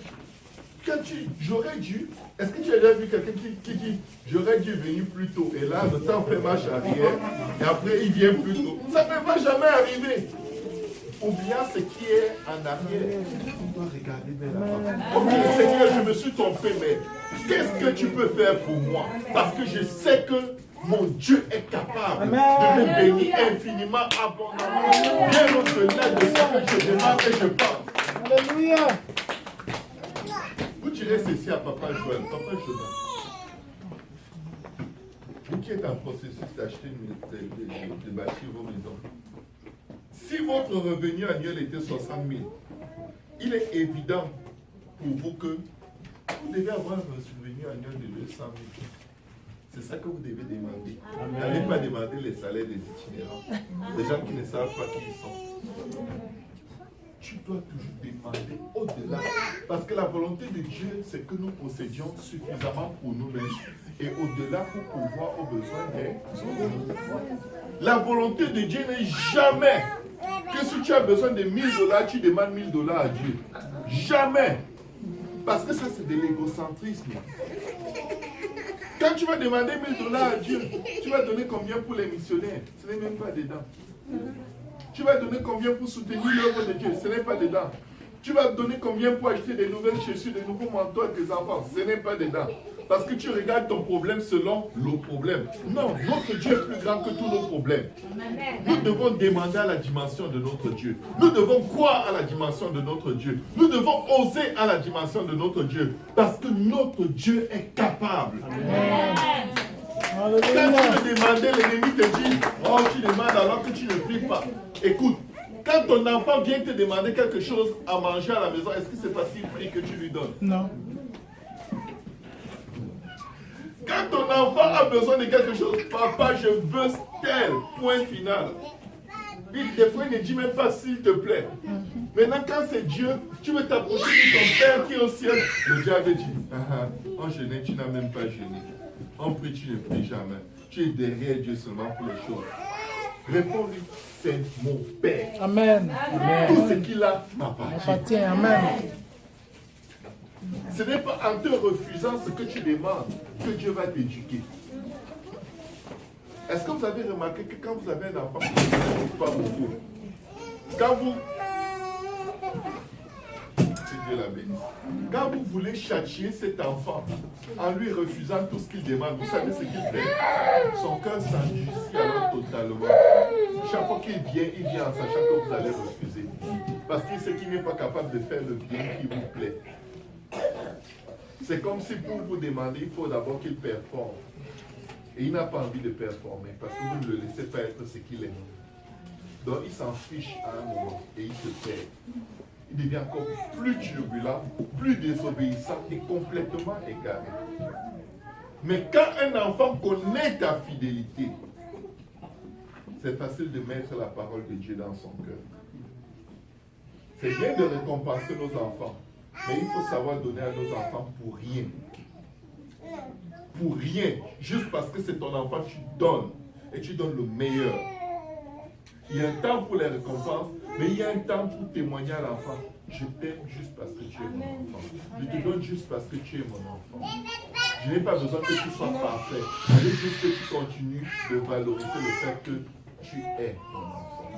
Quand j'aurais dû, est-ce que tu as déjà vu quelqu'un qui dit, j'aurais dû venir plus tôt, et là, le temps fait marche arrière, et après il vient plus tôt. Ça ne va jamais arriver. Oubliant ce qui est en arrière, on doit regarder vers l'avant. Ok, Seigneur, je me suis trompé, mais qu'est-ce que tu peux faire pour moi? Parce que je sais que mon Dieu est capable de me bénir infiniment, abondamment, bien au-delà de ce que je demande et je pense. Alléluia. Vous direz ceci à Papa Joël. Papa Joël, vous qui êtes en processus d'acheter de bâtir vos maisons, si votre revenu annuel était 60 000, il est évident pour vous que vous devez avoir un revenu annuel de 200 000. C'est ça que vous devez demander. N'allez pas demander les salaires des itinérants, des gens qui ne savent pas qui ils sont. Tu dois toujours demander au-delà. Parce que la volonté de Dieu, c'est que nous possédions suffisamment pour nous-mêmes et au-delà pour pouvoir aux besoins des autres. La volonté de Dieu n'est jamais que si tu as besoin de 1000 $, tu demandes 1000 $ à Dieu. Jamais. Parce que ça, c'est de l'égocentrisme. Quand tu vas demander 1000 $ à Dieu, tu vas donner combien pour les missionnaires? Ce n'est même pas dedans. Tu vas donner combien pour soutenir l'œuvre de Dieu? Ce n'est pas dedans. Tu vas donner combien pour acheter des nouvelles chaussures, des nouveaux manteaux à tes enfants? Ce n'est pas dedans. Parce que tu regardes ton problème selon le problème. Non, notre Dieu est plus grand que tous nos problèmes. Nous devons demander à la dimension de notre Dieu. Nous devons croire à la dimension de notre Dieu. Nous devons oser à la dimension de notre Dieu. Parce que notre Dieu est capable. Amen. Quand tu me demandais, l'ennemi te dit, oh, tu demandes alors que tu ne pries pas. Écoute, quand ton enfant vient te demander quelque chose à manger à la maison, est-ce que c'est parce qu'il prie que tu lui donnes? Non. Quand ton enfant a besoin de quelque chose, papa, je veux tel, point final. Des fois, il ne dit même pas s'il te plaît. Maintenant, quand c'est Dieu, tu veux t'approcher de ton Père qui est au ciel. Le diable dit, en jeûne, tu n'as même pas jeûné. En prie, tu ne pries jamais. Tu es derrière Dieu seulement pour les choses. Réponds-lui, c'est mon Père. Amen. Tout ce qu'il a m'appartient. Appartient. Amen. Ce n'est pas en te refusant ce que tu demandes que Dieu va t'éduquer. Est-ce que vous avez remarqué que quand vous avez un enfant, vous ne pas beaucoup. Quand vous... Que Dieu la bénisse. Quand vous voulez châtier cet enfant en lui refusant tout ce qu'il demande, vous savez ce qu'il fait? Son cœur s'endurcit alors totalement. Chaque fois qu'il vient en sachant que vous allez refuser. Parce qu'il sait qu'il n'est pas capable de faire le bien qui vous plaît. C'est comme si pour vous demander, il faut d'abord qu'il performe. Et il n'a pas envie de performer parce que vous ne le laissez pas être ce qu'il est. Donc il s'en fiche à un moment et il se perd. Il devient encore plus turbulent, plus désobéissant et complètement égaré. Mais quand un enfant connaît ta fidélité, c'est facile de mettre la parole de Dieu dans son cœur. C'est bien de récompenser nos enfants, mais il faut savoir donner à nos enfants pour rien. Pour rien. Juste parce que c'est ton enfant, tu donnes. Et tu donnes le meilleur. Il y a un temps pour les récompenses, mais il y a un temps pour témoigner à l'enfant. Je t'aime juste parce que tu es mon enfant. Je te donne juste parce que tu es mon enfant. Je n'ai pas besoin que tu sois parfait. Je veux juste que tu continues de valoriser le fait que tu es mon enfant.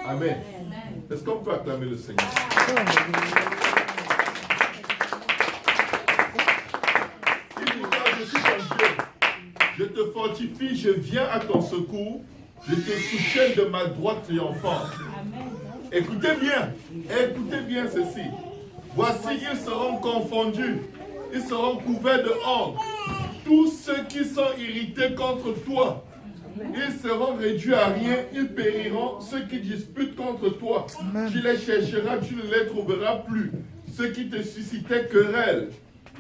Amen. Est-ce qu'on peut acclamer le Seigneur? Il dira, je suis ton Dieu. Je te fortifie, je viens à ton secours. Je te soutiens de ma droite triomphante. Écoutez bien ceci. Voici, ils seront confondus. Ils seront couverts de honte. Tous ceux qui sont irrités contre toi, ils seront réduits à rien, ils périront. Ceux qui disputent contre toi, tu les chercheras, tu ne les trouveras plus. Ceux qui te suscitaient querelle,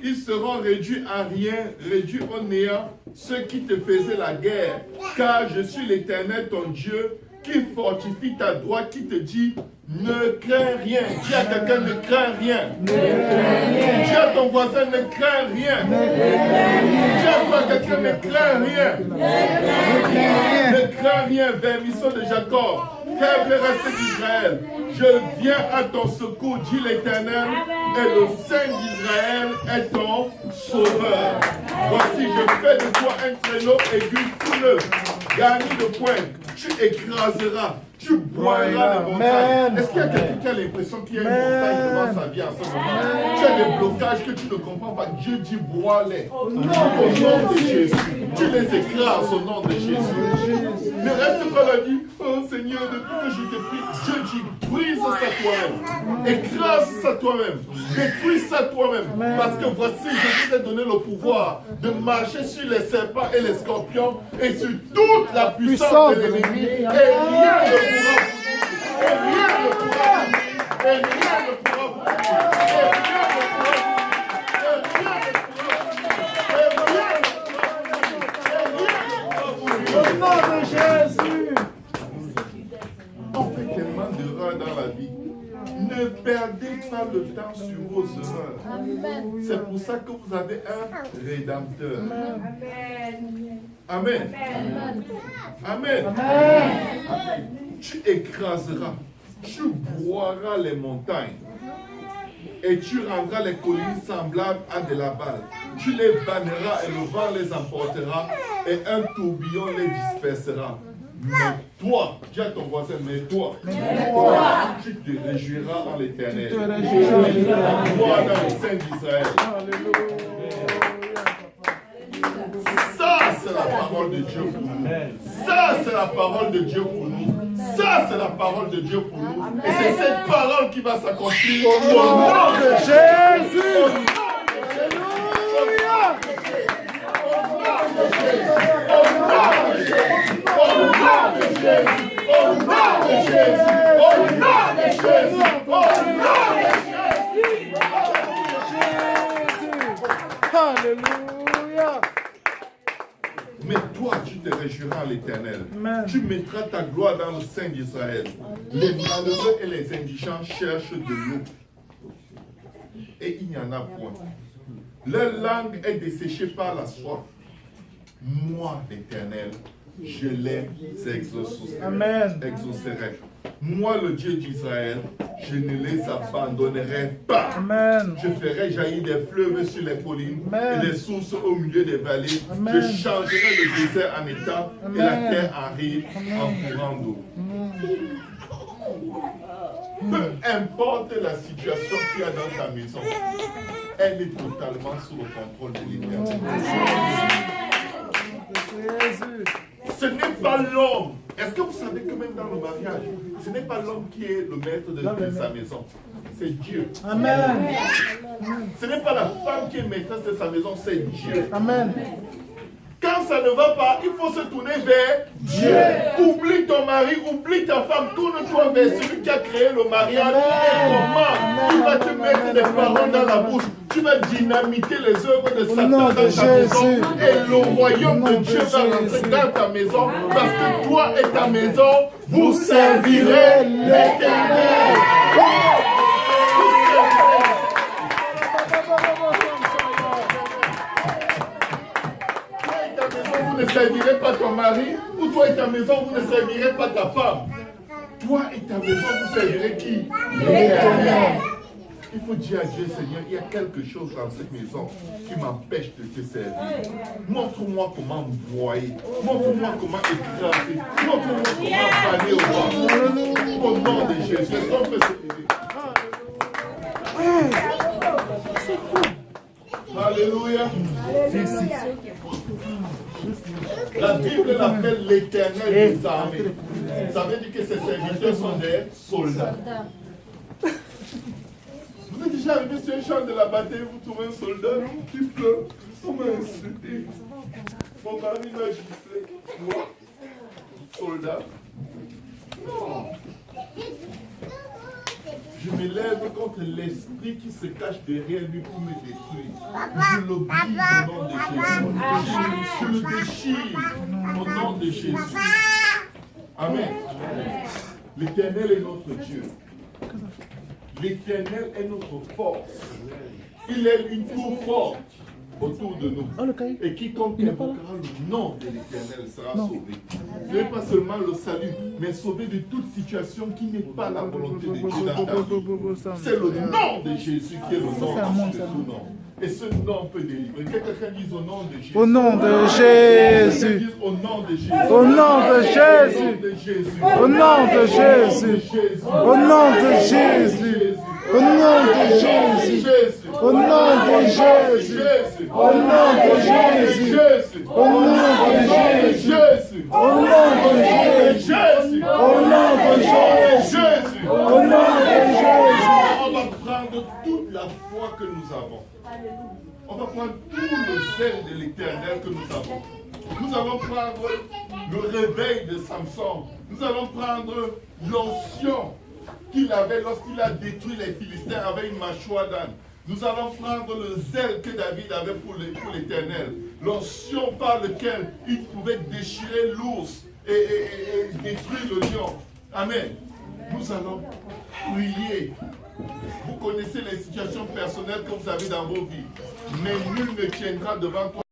ils seront réduits à rien, réduits au néant. Ceux qui te faisaient la guerre, car je suis l'Éternel, ton Dieu, qui fortifie ta droite, qui te dit, ne crains rien. Dis à quelqu'un, ne crains rien. Dis à ton voisin, ne crains rien. Dis à toi, quelqu'un, ne crains rien. Ne crains rien, vermisseau de Jacob. Faible reste d'Israël. Je viens à ton secours, dit l'Éternel, et le Saint d'Israël est ton sauveur. Voici, je fais de toi un traîneau aigu tout neuf, garni de pointes. Tu écraseras, tu broyeras les montagnes. Est-ce qu'il y a quelqu'un qui a l'impression qu'il y a une montagne devant sa vie en ce moment? Tu as des blocages que tu ne comprends pas. Dieu dit broie-les. Au nom de Jésus. Tu les écrases au nom de Jésus. Ne reste pas là, dit, oh Seigneur, depuis que je t'ai pris, Dieu dit, brise ça toi-même. Écrase ça toi-même. Détruis ça toi-même. Parce que voici, je vous ai donné le pouvoir de marcher sur les serpents et les scorpions et sur toute la puissance de l'ennemi. Et rien ne pourra vous. Et rien ne pourra vous. Et rien ne pourra vous. Et rien ne pourra vous. Au nom de Jésus. On fait tellement d'erreurs dans la vie. Ne perdez pas le temps sur vos erreurs. C'est pour ça que vous avez un rédempteur. Amen. Amen. Amen. Tu écraseras, tu broieras les montagnes et tu rendras les collines semblables à de la balle. Tu les banneras et le vent les emportera et un tourbillon les dispersera. Mais toi, dis à ton voisin, mais toi, tu te réjouiras en l'Éternel. Tu mettras ta gloire dans le Saint d'Israël. Ça, c'est la parole de Dieu pour nous. Ça, c'est la parole de Dieu pour nous. Ça, c'est la parole de Dieu pour nous. Et c'est cette parole qui va s'accomplir au nom de Jésus. Alléluia. Mais toi, tu te réjouiras à l'Éternel. Tu mettras ta gloire dans le Saint d'Israël. Les malheureux et les indigents cherchent de l'eau. Et il n'y en a point. Leur langue est desséchée par la soif. Moi, l'Éternel, je les exaucerai. Moi, le Dieu d'Israël, je ne les abandonnerai pas. Amen. Je ferai jaillir des fleuves sur les collines et des sources au milieu des vallées. Amen. Je changerai le désert en étang et la terre en rive en courant d'eau. Peu importe la situation qu'il y a dans ta maison, elle est totalement sous le contrôle de l'Éternel. Ce n'est pas l'homme. Est-ce que vous savez que même dans le mariage, ce n'est pas l'homme qui est le maître de sa maison, c'est Dieu. Amen. Ce n'est pas la femme qui est maîtresse de sa maison, c'est Dieu. Amen. Quand ça ne va pas, il faut se tourner vers Dieu. Oublie ton mari, oublie ta femme, tourne-toi vers celui qui a créé le mariage. Et comment tu vas te mettre des paroles dans la bouche. Tu vas dynamiter les œuvres de Satan dans ta maison. Et le royaume de Dieu va rentrer dans ta maison. Parce que toi et ta maison, vous servirez l'Éternel. Vous ne servirez pas ton mari, vous Pour toi et ta maison, vous ne servirez pas ta femme. Toi et ta maison, vous servirez qui? L'Éternel. Il faut dire à Dieu, Seigneur, il y a quelque chose dans cette maison qui m'empêche de te servir. Montre-moi comment me voyer. Montre-moi comment écraser. Montre-moi comment parler au roi. Au nom de Jésus. Est-ce qu'on peut se lever? Alléluia. La Bible l'appelle l'Éternel des armées. Ça veut dire que ses serviteurs sont des soldats. Vous êtes déjà arrivé sur un champ de la bataille, vous trouvez un soldat qui pleure. On m'a insulté. Mon mari m'a giflé. Moi, soldat. Non. Je me lève contre l'esprit qui se cache derrière lui pour me détruire. Je l'oublie au nom de Jésus. Je le déchire au nom de Jésus. Amen. L'Éternel est notre Dieu. L'Éternel est notre force. Il est une tour forte autour de nous. Et quiconque invoquera le nom de l'Éternel sera sauvé. Ce n'est pas seulement le salut, mais sauvé de toute situation qui n'est pas la volonté de Dieu dans ta vie. C'est le nom de Jésus qui est le nom de tout nom. Et ce nom peut délivrer. Quelqu'un dise au nom de Jésus. Au nom de Jésus. Au nom de Jésus. Au nom de Jésus. Au nom de Jésus. Au nom de Jésus. Au nom de Jésus. Au nom de Jésus. Au nom de Jésus. Au nom de Jésus. Au nom de Jésus. Au nom de Jésus. Au nom de Jésus. On va prendre toute la foi que nous avons. On va prendre tout le zèle de l'Éternel que nous avons. Nous allons prendre le réveil de Samson. Nous allons prendre l'onction qu'il avait lorsqu'il a détruit les Philistins avec une mâchoire d'âne. Nous allons prendre le zèle que David avait pour l'Éternel. L'onction par lequel il pouvait déchirer l'ours et détruire le lion. Amen. Nous allons prier. Vous connaissez les situations personnelles que vous avez dans vos vies. Mais nul ne tiendra devant toi.